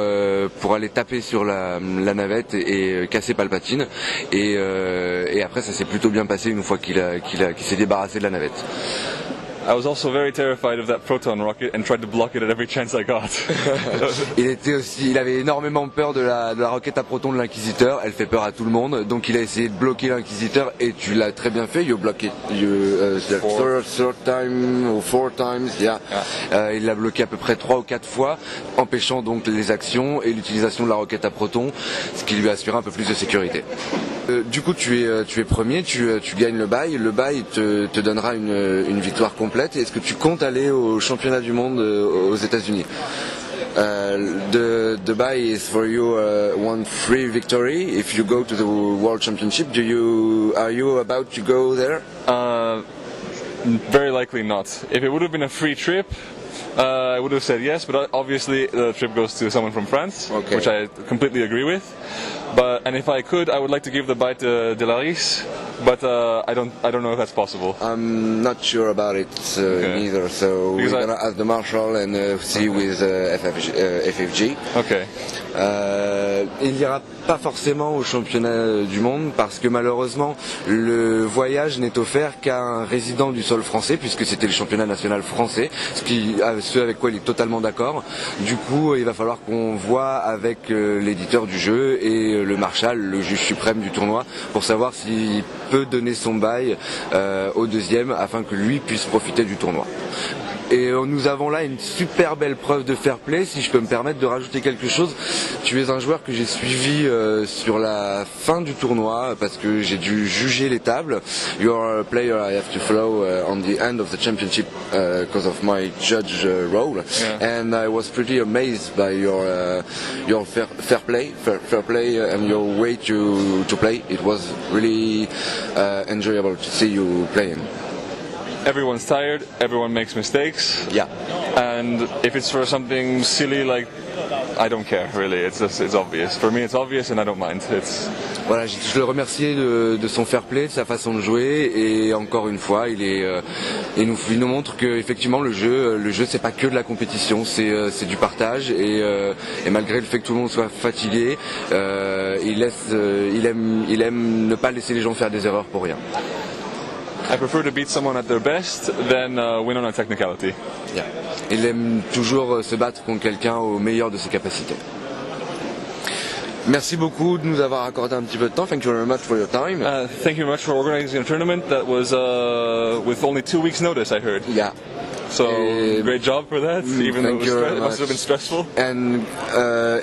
Speaker 26: aller taper sur la navette et casser Palpatine. Et après, ça s'est plutôt bien passé une fois qu'il s'est débarrassé de la navette.
Speaker 2: I was also very terrified of that proton rocket and tried to block it at every chance I got.
Speaker 26: Il avait énormément peur de la roquette à proton de l'Inquisiteur. Elle fait peur à tout le monde, donc il a essayé de bloquer l'Inquisiteur, et tu l'as très bien fait. You blocked it third time or 4 times. Yeah. Il l'a bloqué à peu près 3 ou 4 fois, empêchant donc les actions et l'utilisation de la roquette à proton, ce qui lui a assuré un peu plus de sécurité. Du coup, tu es premier, tu gagnes le bail. Le bail te donnera une victoire complète. Est-ce que tu comptes aller au championnat du monde aux États-Unis? The buy is for you one free victory. If you go to the World Championship, are you about to go there?
Speaker 2: Very likely not. If it would have been a free trip, I would have said yes, but obviously the trip goes to someone from France, which I completely agree with. And if I could, I would like to give the bye to Delaris, but I don't know if that's possible.
Speaker 26: I'm not sure about it neither, so
Speaker 2: Because
Speaker 26: we're gonna ask the marshal and see with FFG.
Speaker 2: Okay.
Speaker 26: Il n'ira pas forcément au championnat du monde parce que malheureusement le voyage n'est offert qu'à un résident du sol français puisque c'était le championnat national français, ce avec quoi il est totalement d'accord. Du coup il va falloir qu'on voit avec l'éditeur du jeu et le marshal, le juge suprême du tournoi, pour savoir s'il peut donner son bail au deuxième afin que lui puisse profiter du tournoi. Et nous avons là une super belle preuve de fair play, si je peux me permettre de rajouter quelque chose. Tu es un joueur que j'ai suivi sur la fin du tournoi parce que j'ai dû juger les tables. You are a player I have to follow on the end of the championship because of my judge role, and I was pretty amazed by your fair play and your way to play. It was really enjoyable to see you playing.
Speaker 2: Everyone's tired, everyone makes mistakes.
Speaker 26: Yeah.
Speaker 2: And if it's for something silly, like, I don't care really, it's obvious. For me it's obvious and I don't mind.
Speaker 26: Voilà, je le remerciais de son fair play, de sa façon de jouer, et encore une fois, il nous montre que effectivement le jeu c'est pas que de la compétition, c'est du partage, et malgré le fait que tout le monde soit fatigué, il aime ne pas laisser les gens faire des erreurs pour rien.
Speaker 2: I prefer to beat someone at their best than win on a technicality.
Speaker 26: Yeah. Il aime toujours se battre contre quelqu'un au meilleur de ses capacités. Merci beaucoup de nous avoir accordé un petit peu de temps. Thank you very much for your time.
Speaker 2: Thank you very much for organizing a tournament that was with only 2 weeks' notice, I heard.
Speaker 26: Yeah.
Speaker 2: So great job for that, even though it must have been stressful.
Speaker 26: And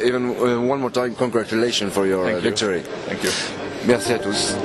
Speaker 26: even one more time, congratulations for your victory.
Speaker 2: Thank you.
Speaker 26: Merci à tous.